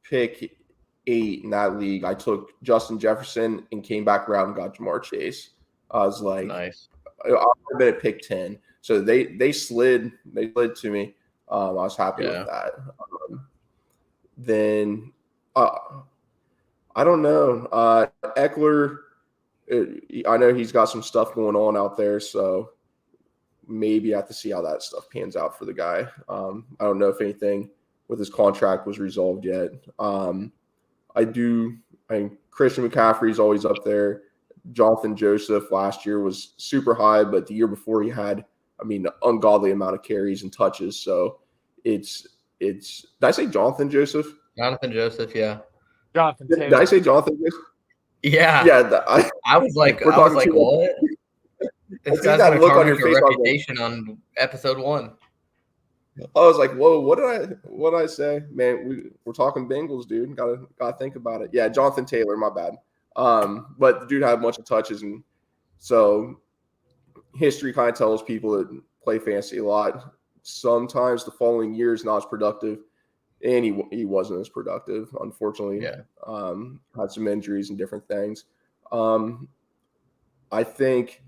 pick 8 in that league. I took Justin Jefferson and came back around and got Jamar Chase. I was like, nice. I would have been at pick 10, so they slid to me. I was happy with that. Then I don't know. Eckler, I know he's got some stuff going on out there, so maybe I have to see how that stuff pans out for the guy. I don't know if anything with his contract was resolved yet. I think Christian McCaffrey's always up there. Jonathan Joseph last year was super high, but the year before he had, an ungodly amount of carries and touches. So it's did I say Jonathan Joseph? Jonathan Joseph, yeah. Jonathan Taylor. Did I say Jonathan Joseph? Yeah. Yeah. I was like, we're talking what? This guy's that gonna look on tarnish your your face. reputation on episode 1. I was like, whoa, what did I say? Man, we're talking Bengals, dude. Gotta think about it. Yeah, Jonathan Taylor, my bad. But the dude had a bunch of touches, and so history kind of tells people that play fantasy a lot. Sometimes the following year is not as productive, and he wasn't as productive, unfortunately. Yeah. Had some injuries and different things. I think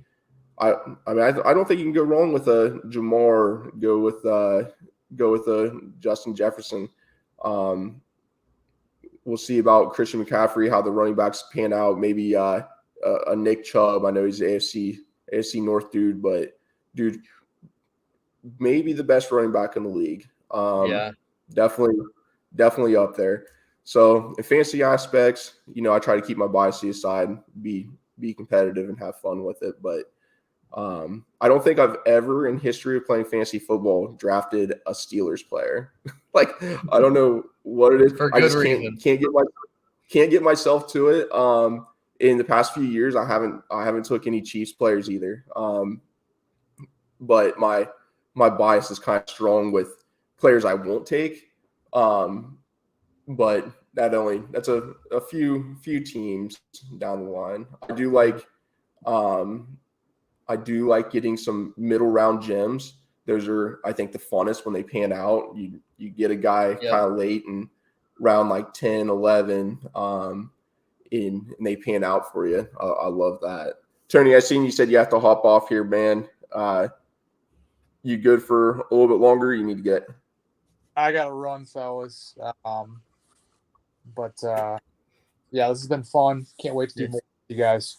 I don't think you can go wrong with a Jamar. Go with a Justin Jefferson. We'll see about Christian McCaffrey, how the running backs pan out. Maybe a Nick Chubb. I know he's an AFC North dude, but dude, maybe the best running back in the league. Yeah. Definitely up there. So in fantasy aspects, I try to keep my biases aside, be competitive and have fun with it. But I don't think I've ever in history of playing fantasy football drafted a Steelers player. Like, I don't know what it is. For I good just reason. can't get myself to it. In the past few years, I haven't took any Chiefs players either. But my bias is kind of strong with players I won't take. But that's a few teams down the line. I do like getting some middle round gems. Those are, I think, the funnest when they pan out. You get a guy kind of late in round like 10, 11, and they pan out for you. I love that. Tony, I seen you said you have to hop off here, man. You good for a little bit longer? You need to get. I got to run, fellas. But yeah, this has been fun. Can't wait to do more with you guys.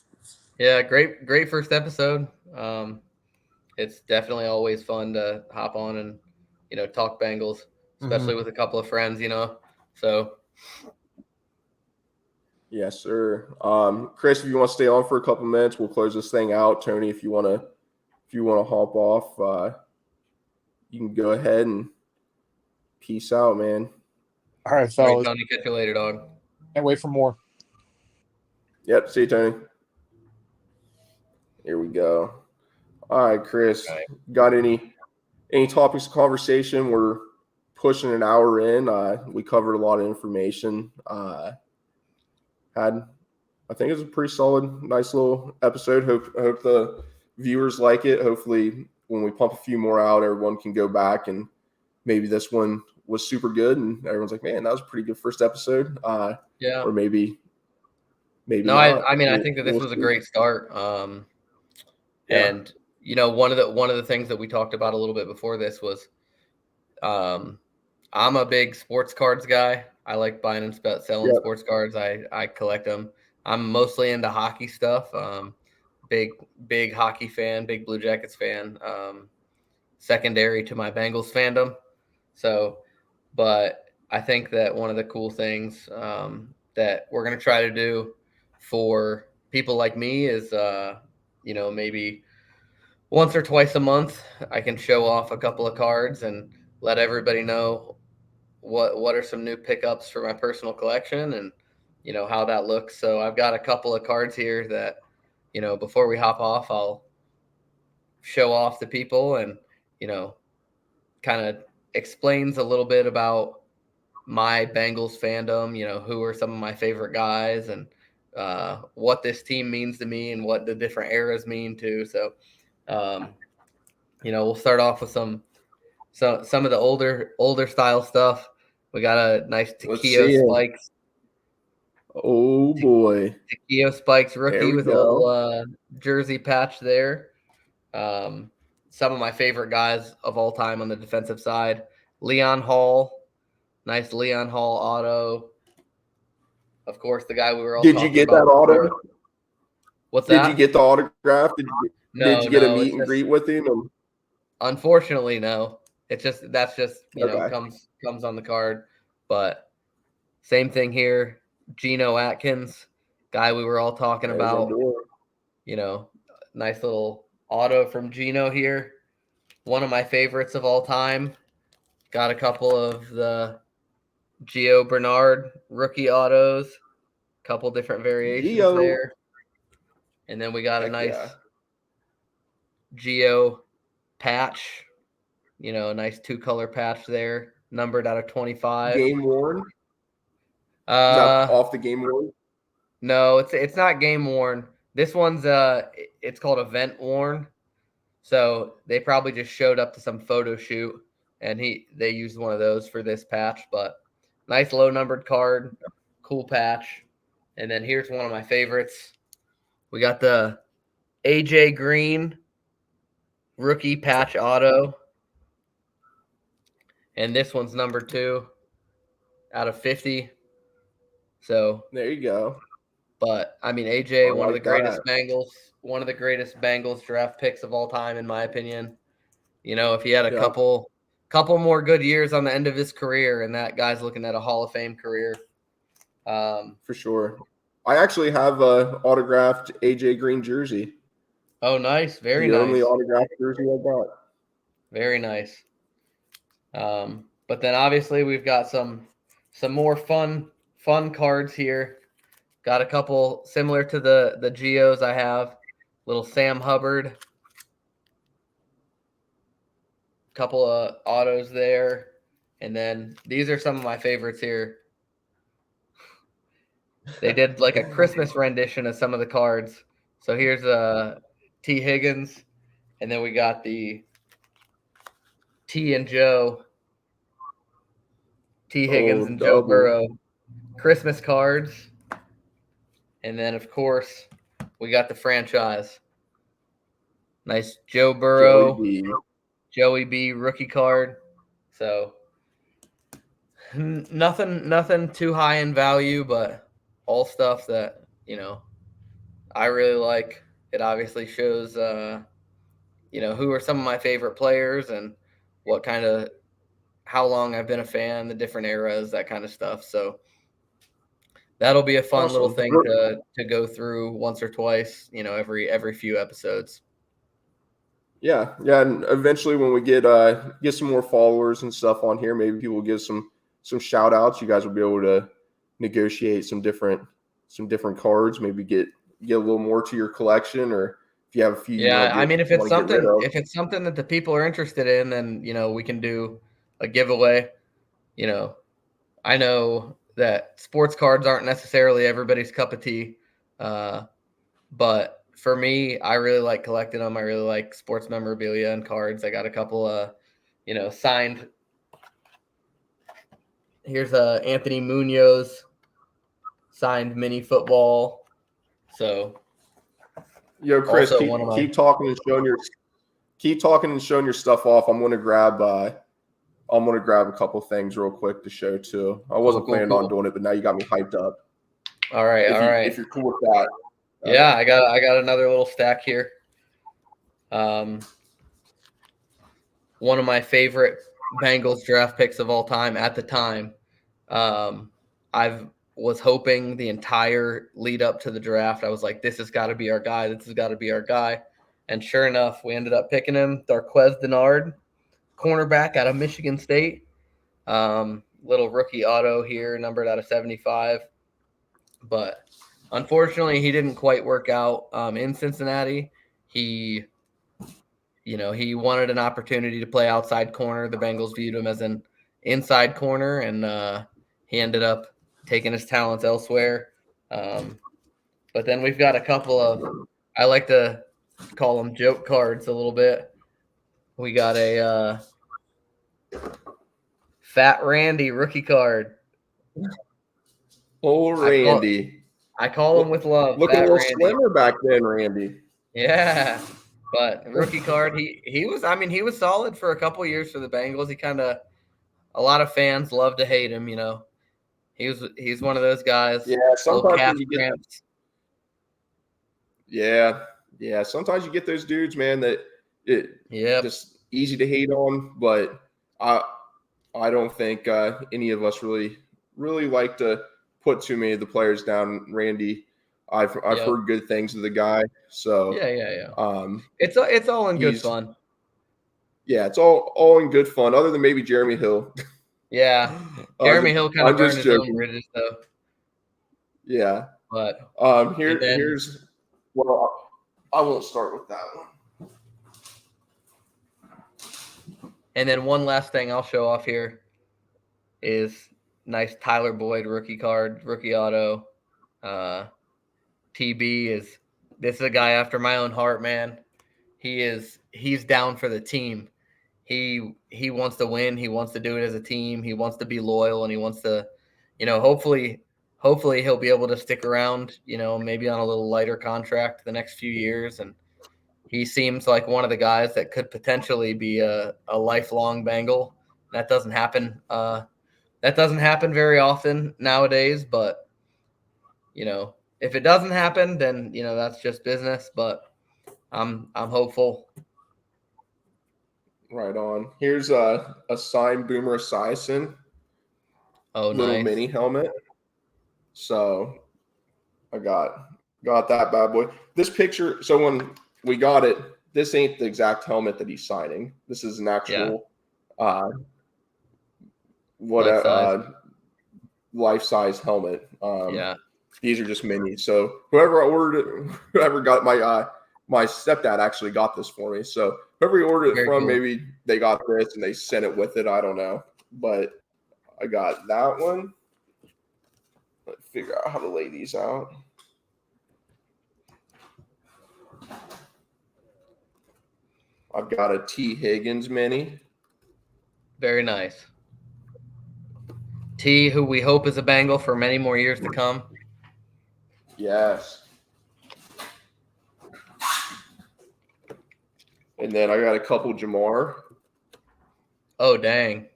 Yeah, great first episode. It's definitely always fun to hop on and talk Bengals, especially with a couple of friends. So. Yes, sir. Chris, if you want to stay on for a couple minutes, we'll close this thing out. Tony, if you want to hop off, you can go ahead and peace out, man. All right, fellas. Tony, catch you later, dog. Can't wait for more. Yep. See you, Tony. Here we go. All right, Chris. All right. Got any topics of conversation? We're pushing an hour in. We covered a lot of information. I think it was a pretty solid, nice little episode. Hope the viewers like it. Hopefully, when we pump a few more out, everyone can go back and maybe this one was super good, and everyone's like, "Man, that was a pretty good first episode." Yeah. Or maybe. No, not. I think that this was a great start. And one of the things that we talked about a little bit before this was, I'm a big sports cards guy. I like buying and selling sports cards. I collect them. I'm mostly into hockey stuff. Big hockey fan, big Blue Jackets fan. Secondary to my Bengals fandom. So, but I think that one of the cool things that we're going to try to do for people like me is, maybe once or twice a month, I can show off a couple of cards and let everybody know what are some new pickups for my personal collection and, how that looks. So I've got a couple of cards here that, before we hop off, I'll show off to people and, kind of explains a little bit about my Bengals fandom, who are some of my favorite guys and what this team means to me and what the different eras mean too. So, we'll start off with some of the older style stuff. We got a nice Takeo Spikes. Oh boy, Takeo Spikes rookie with a little jersey patch there. Some of my favorite guys of all time on the defensive side. Leon Hall, nice Leon Hall auto. Of course, the guy we were all talking about. Did you get that auto? What's that? Did you get the autograph? Did you get a meet and greet with him? Unfortunately, no. That's just comes on the card. But same thing here. Geno Atkins, guy we were all talking There's our about. door. Nice little auto from Geno here. One of my favorites of all time. Got a couple of the Gio Bernard rookie autos, couple different variations Gio. there. And then we got a Heck nice yeah. Gio patch, a nice 2-color patch there, numbered out of 25. Game worn. Is that off the game worn? No, it's not game worn. This one's it's called event worn. So they probably just showed up to some photo shoot and they used one of those for this patch, but nice low numbered card, cool patch. And then here's one of my favorites. We got the AJ Green rookie patch auto. And this one's number 2 out of 50. So there you go. But I mean, AJ, one of the greatest Bengals draft picks of all time, in my opinion. If he had a couple more good years on the end of his career, and that guy's looking at a Hall of Fame career. For sure. I actually have a autographed AJ Green jersey. Oh, nice. Very the nice. only autographed jersey I got. Very nice. But then obviously we've got some more fun cards here. Got a couple similar to the Geos I have. Little Sam Hubbard. Couple of autos there. And then these are some of my favorites here. They did like a Christmas rendition of some of the cards. So here's T. Higgins. And then we got the T and Joe. T. Higgins and Joe Burrow Christmas cards. And then, of course, we got the franchise. Nice Joe Burrow, Joey B rookie card. So nothing too high in value, but all stuff that, I really like. It obviously shows, who are some of my favorite players and how long I've been a fan, the different eras, that kind of stuff. So that'll be a fun little thing to go through once or twice, every few episodes. Yeah, and eventually when we get some more followers and stuff on here, maybe people will give some shout outs. You guys will be able to negotiate some different cards, maybe get a little more to your collection, or if you have a few. Yeah, I mean, if it's something that the people are interested in, then we can do a giveaway. I know that sports cards aren't necessarily everybody's cup of tea, but for me, I really like collecting them. I really like sports memorabilia and cards. I got a couple of, signed. Here's Anthony Munoz signed mini football. So, Chris, keep talking and showing your stuff off. I'm gonna grab a couple things real quick to show too. I wasn't planning on doing it, but now you got me hyped up. All right, if you're cool with that. Yeah, I got another little stack here. One of my favorite Bengals draft picks of all time at the time. I was hoping the entire lead up to the draft. I was like, this has got to be our guy. This has got to be our guy. And sure enough, we ended up picking him. Darqueze Dennard, cornerback out of Michigan State. Little rookie auto here, numbered out of 75. But unfortunately, he didn't quite work out in Cincinnati. He wanted an opportunity to play outside corner. The Bengals viewed him as an inside corner, and he ended up taking his talents elsewhere. But then we've got a couple of, I like to call them joke cards a little bit. We got a Fat Randy rookie card. Oh, Randy. I call him with love. Looking a little slimmer back then, Randy. Yeah. But rookie card, he was solid for a couple of years for the Bengals. He a lot of fans love to hate him, He's one of those guys. Yeah, sometimes you get Yeah, sometimes you get those dudes, man, that just easy to hate on, but I don't think any of us really like to put too many of the players down. Randy, I've heard good things of the guy. So yeah. It's all in good fun. Yeah, it's all in good fun, other than maybe Jeremy Hill. Yeah, Jeremy Hill kind of burned his own bridges, though. Yeah, but here's well, I won't start with that one. And then one last thing I'll show off here is nice Tyler Boyd rookie card, rookie auto. TB this is a guy after my own heart, man. He's down for the team. He wants to win. He wants to do it as a team. He wants to be loyal, and he wants to, hopefully he'll be able to stick around, maybe on a little lighter contract the next few years. And he seems like one of the guys that could potentially be a lifelong Bengal. That doesn't happen. That doesn't happen very often nowadays, but if it doesn't happen, then that's just business. But I'm hopeful. Right on. Here's a signed Boomer Esiason. Oh, little nice. mini helmet. So I got that bad boy. This picture. So when we got it, this ain't the exact helmet that he's signing. This is an actual life size helmet. These are just minis. So whoever got my stepdad actually got this for me. So whoever he ordered it from, cool. Maybe they got this and they sent it with it. I don't know. But I got that one. Let's figure out how to lay these out. I've got a T. Higgins mini. Very nice. T, who we hope is a Bengal for many more years to come. Yes. And then I got a couple Jamar. Oh, dang.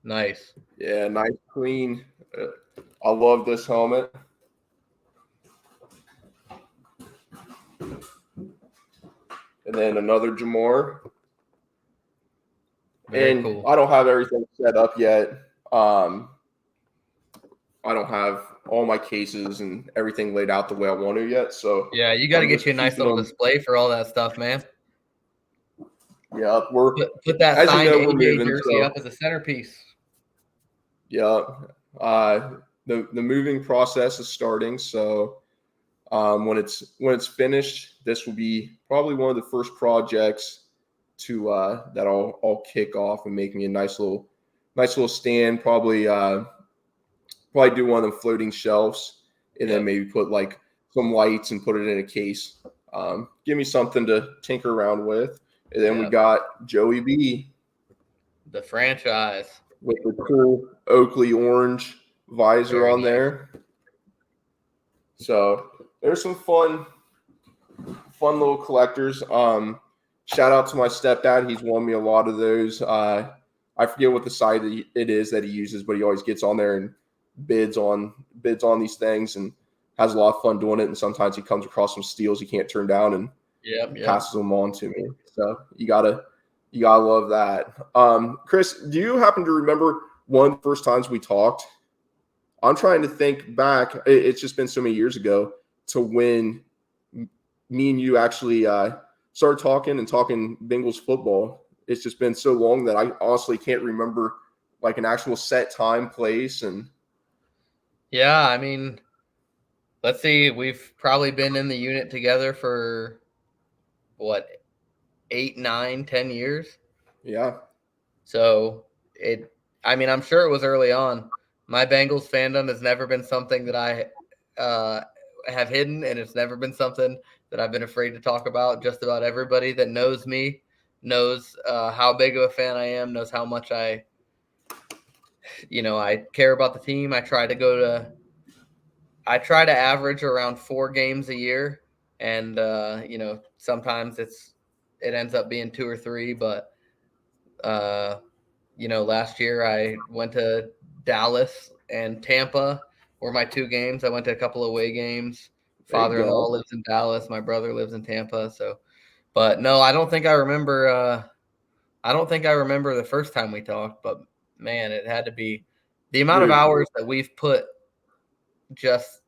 Nice. Yeah, nice, clean. I love this helmet. And then another Jamar. Very cool. I don't have everything set up yet. I don't have all my cases and everything laid out the way I want to yet. So yeah, you got to get you a nice little display for all that stuff, man. Yeah, put that signed AJ jersey up as a centerpiece. Yeah, the moving process is starting. So when it's finished, this will be probably one of the first projects to that I'll kick off and make me a nice little stand. Probably do one of them floating shelves, and then maybe put like some lights and put it in a case. Give me something to tinker around with. And then we got Joey B, the franchise, with the cool Oakley orange visor on there. So there's some fun little collectors. Shout out to my stepdad. He's won me a lot of those. I forget what the site it is that he uses, but he always gets on there and bids on these things and has a lot of fun doing it. And sometimes he comes across some steals he can't turn down and passes them on to me. So you gotta love that. Chris, do you happen to remember one of the first times we talked? I'm trying to think back. It's just been so many years ago to when me and you actually started talking Bengals football. It's just been so long that I honestly can't remember like an actual set time, place, and yeah. I mean, let's see. We've probably been in the unit together for what, 8, 9, 10 years. Yeah. So I'm sure it was early on. My Bengals fandom has never been something that I have hidden, and it's never been something that I've been afraid to talk about. Just about everybody that knows me knows how big of a fan I am, knows how much I care about the team. I try to average around 4 games a year, and sometimes it ends up being 2 or 3. But last year I went to Dallas and Tampa were my 2 games. I went to a couple away games. Father-in-law lives in Dallas. My brother lives in Tampa. So, but no, I don't think I remember. I don't think I remember the first time we talked. But man, it had to be the amount of hours that we've put just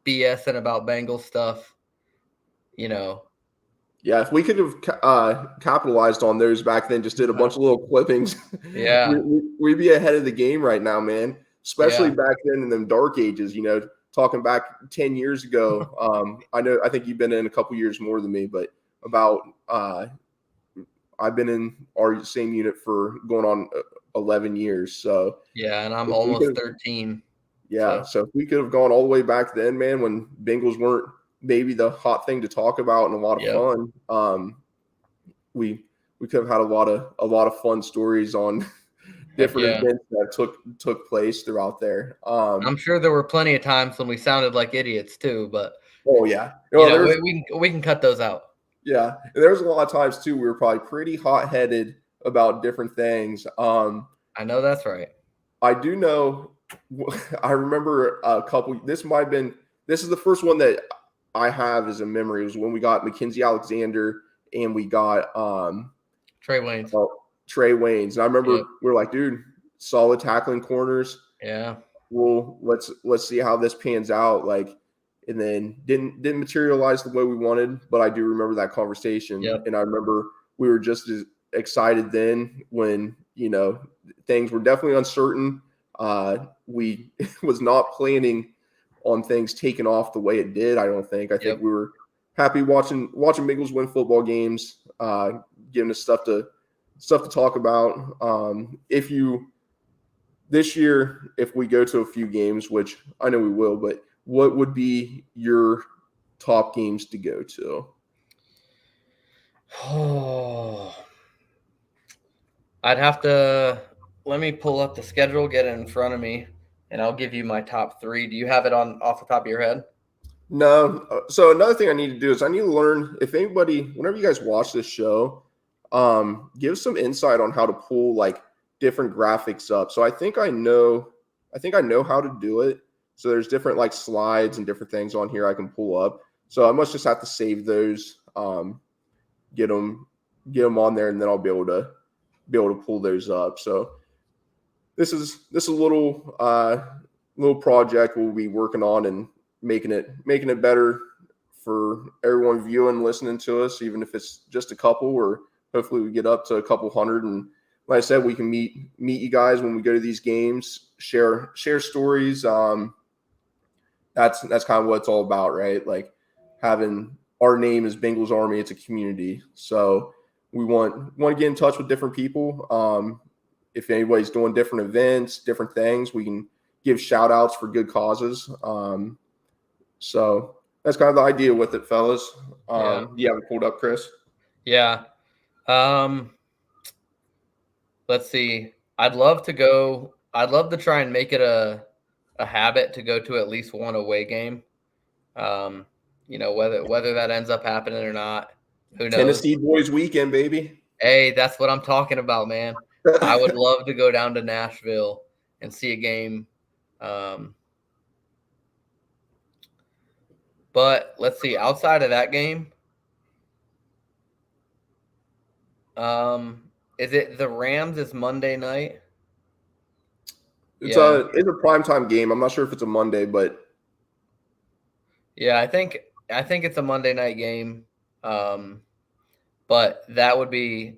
BSing about Bengals stuff, you know. Yeah, if we could have capitalized on those back then, just did a bunch of little clippings, Yeah. we'd be ahead of the game right now, man. Especially Yeah. back then in them dark ages, talking back 10 years ago. I think you've been in a couple years more than me, but about I've been in our same unit for going on 11 years. So Yeah, and I'm almost 13. yeah, so if we could have gone all the way back then, man, when Bengals weren't maybe the hot thing to talk about and a lot of fun, we could have had a lot of fun stories on different events that took place throughout there. I'm sure there were plenty of times when we sounded like idiots too, but oh yeah, we can cut those out. Yeah, and there's a lot of times too we were probably pretty hot-headed about different things. I know that's right. I do know. I remember a couple. This is the first one that I have as a memory. It was when we got Mackenzie Alexander and we got Trey Waynes. Trey Waynes. And I remember we were like, dude, solid tackling corners. Yeah. Well, let's see how this pans out. Like, and then didn't materialize the way we wanted, but I do remember that conversation. Yep. And I remember we were just as excited then when, things were definitely uncertain. We was not planning on things taking off the way it did. I don't think. I think we were happy watching Bengals win football games, giving us stuff to talk about. This year, if we go to a few games, which I know we will, but what would be your top games to go to? Oh, I'd have to let me pull up the schedule, get it in front of me, and I'll give you my top 3. Do you have it off the top of your head? No. So another thing I need to do is I need to learn, if anybody, whenever you guys watch this show, give some insight on how to pull like different graphics up. So I think I know how to do it. So there's different like slides and different things on here I can pull up. So I must just have to save those, get them on there, and then I'll be able to pull those up. So this is a little project we'll be working on and making it better for everyone viewing, listening to us, even if it's just a couple, or hopefully we get up to a couple hundred. And like I said, we can meet you guys when we go to these games, share stories. That's kind of what it's all about, right? Like having our name is Bengals Army. It's a community. So we want to get in touch with different people. If anybody's doing different events, different things, we can give shout outs for good causes. So that's kind of the idea with it, fellas. Do you have it pulled up, Chris? Yeah. Let's see. I'd love to try and make it a habit to go to at least one away game. Whether that ends up happening or not, who knows? Tennessee boys weekend, baby. Hey, that's what I'm talking about, man. I would love to go down to Nashville and see a game. But let's see, outside of that game, is it the Rams is Monday night? It's a primetime game. I'm not sure if it's a Monday, but yeah, I think it's a Monday night game. But that would be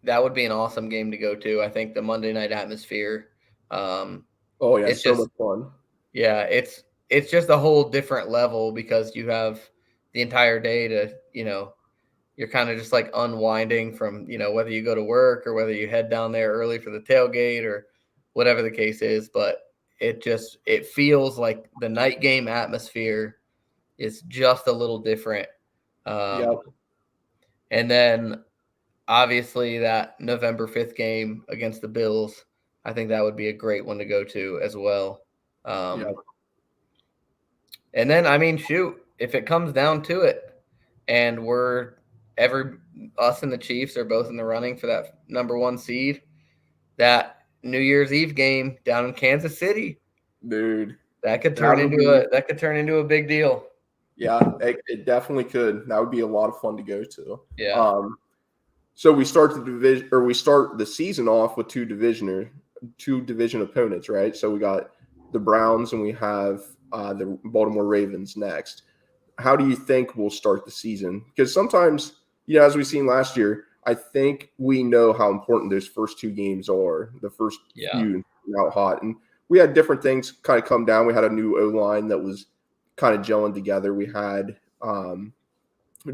an awesome game to go to. I think the Monday night atmosphere. It's so much fun. Yeah, it's just a whole different level because you have the entire day to, you're kind of just like unwinding from, whether you go to work or whether you head down there early for the tailgate or whatever the case is. But it feels like the night game atmosphere is just a little different. And then obviously that November 5th game against the Bills, I think that would be a great one to go to as well. And then, I mean, shoot, if it comes down to it and us and the Chiefs are both in the running for that number 1 seed, that New Year's Eve game down in Kansas City, dude, that could turn into a big deal. Yeah, it definitely could. That would be a lot of fun to go to. Yeah. So we start the season off with two division opponents, right? So we got the Browns and we have the Baltimore Ravens next. How do you think we'll start the season? Because sometimes, as we've seen last year, I think we know how important those first two games are, the first few out hot. And we had different things kind of come down. We had a new O-line that was kind of gelling together. We had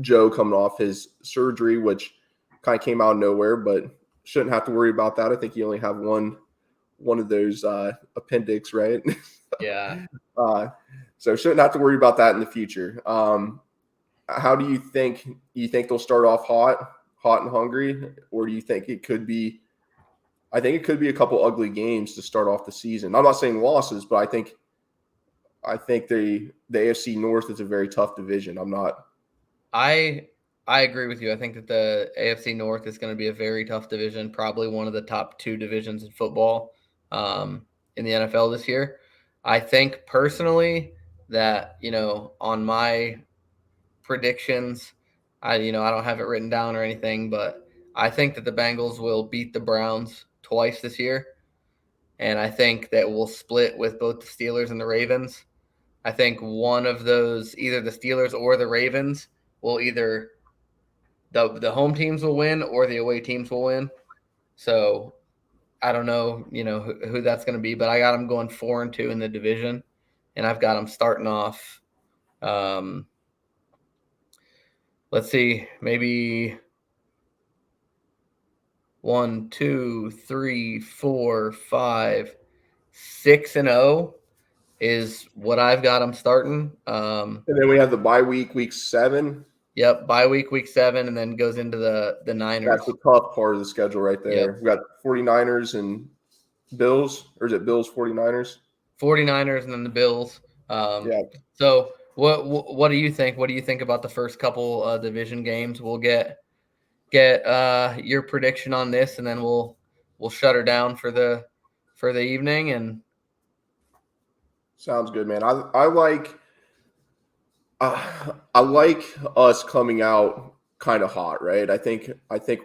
Joe coming off his surgery, which kind of came out of nowhere, but shouldn't have to worry about that. I think you only have one of those appendix, right? Yeah. So shouldn't have to worry about that in the future. How do you think they'll start off hot and hungry, or do you think it could be? I think it could be a couple ugly games to start off the season. I'm not saying losses, but I think the AFC North is a very tough division. I agree with you. I think that the AFC North is going to be a very tough division, probably one of the top two divisions in football in the NFL this year. I think personally that, on my predictions, I don't have it written down or anything, but I think that the Bengals will beat the Browns twice this year. And I think that we'll split with both the Steelers and the Ravens. I think one of those, either the Steelers or the Ravens, will either the home teams will win or the away teams will win. So I don't know, who that's going to be, but I got them going 4-2 in the division, and I've got them starting off. Let's see, maybe 1, 2, 3, 4, 5, 6-0 is what I've got them starting. And then we have the bye week 7. Yep, bye week 7, and then goes into the Niners. That's the tough part of the schedule right there. Yep. We got 49ers and Bills, or is it Bills 49ers? 49ers and then the Bills. Yeah. So what do you think? What do you think about the first couple division games? We'll get your prediction on this, and then we'll shut her down for the evening. And sounds good, man. I like us coming out kind of hot, right? I think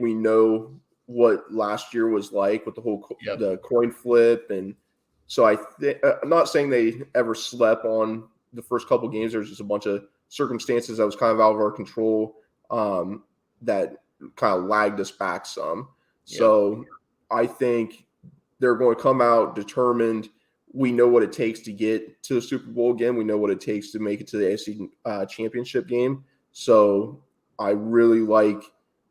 we know what last year was like with the whole the coin flip, and so I'm not saying they ever slept on the first couple games. There's just a bunch of circumstances that was kind of out of our control that kind of lagged us back some. So I think they're going to come out determined. We know what it takes to get to the Super Bowl again. We know what it takes to make it to the AFC championship game. So I really like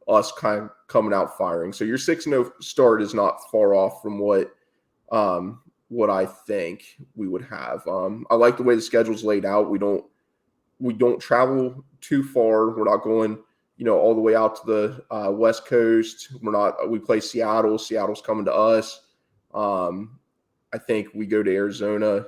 us kind of coming out firing. So your 6-0 start is not far off from what I think we would have. I like the way the schedule's laid out. We don't travel too far. We're not going, all the way out to the West Coast. We play Seattle. Seattle's coming to us. I think we go to Arizona.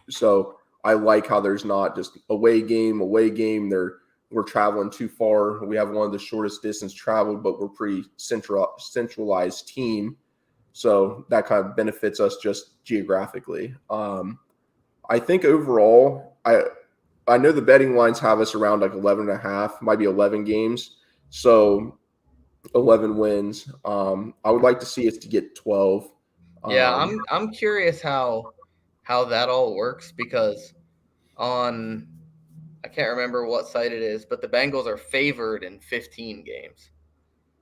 So I like how there's not just away game. We're traveling too far. We have one of the shortest distance traveled, but we're pretty centralized team. So that kind of benefits us just geographically. I think overall, I know the betting lines have us around like 11.5, might be 11 games. So 11 wins. I would like to see us to get 12. Yeah, I'm curious how that all works, because I can't remember what site it is, but the Bengals are favored in 15 games.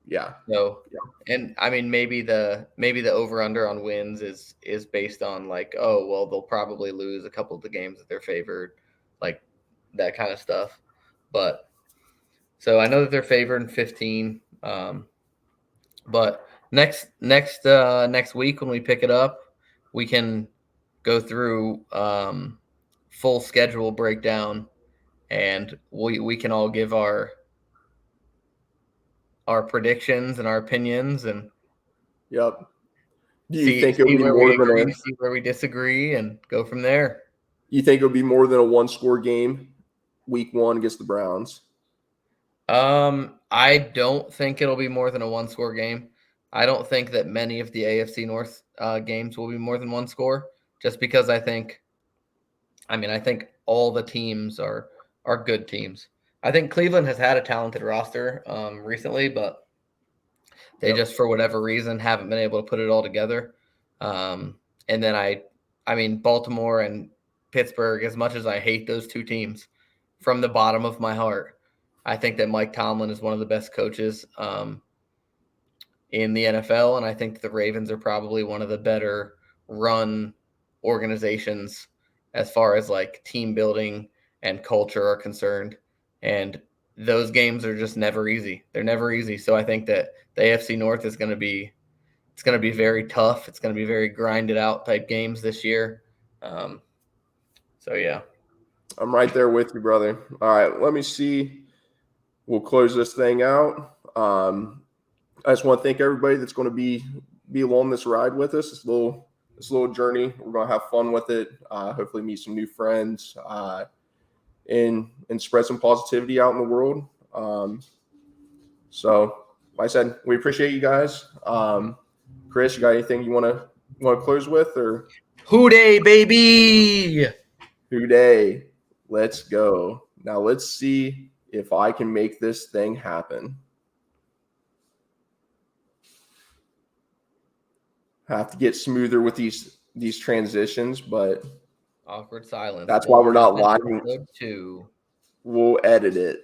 Yeah. So, and I mean, maybe the over under on wins is based on like, oh, well, they'll probably lose a couple of the games that they're favored, like that kind of stuff. But so I know that they're favored in 15. But next week when we pick it up, we can go through full schedule breakdown, and we can all give our predictions and our opinions, and yep. Do you see think it'll be where more we than agree, see where we disagree, and go from there? You think it'll be more than a one-score game, week 1 against the Browns? I don't think it'll be more than a one-score game. I don't think that many of the AFC North games will be more than one score, just because I think all the teams are good teams. I think Cleveland has had a talented roster recently, but they just, for whatever reason, haven't been able to put it all together. And then I mean, Baltimore and Pittsburgh, as much as I hate those two teams from the bottom of my heart, I think that Mike Tomlin is one of the best coaches in the NFL, and I think the Ravens are probably one of the better run organizations as far as like team building and culture are concerned. And those games are just never easy. They're never easy. So I think that the AFC North is going to be very tough. It's going to be very grinded out type games this year. So yeah, I'm right there with you, brother. All right, let me see. We'll close this thing out. I just want to thank everybody that's going to be along this ride with us. This little journey. We're going to have fun with it. Hopefully, meet some new friends, and spread some positivity out in the world. So, like I said, we appreciate you guys. Chris, you got anything you want to close with, or Who Dey, baby? Who Dey? Let's go. Now let's see if I can make this thing happen. Have to get smoother with these transitions, but Awkward silence. that's why we're not live. Episode 2. We'll edit it.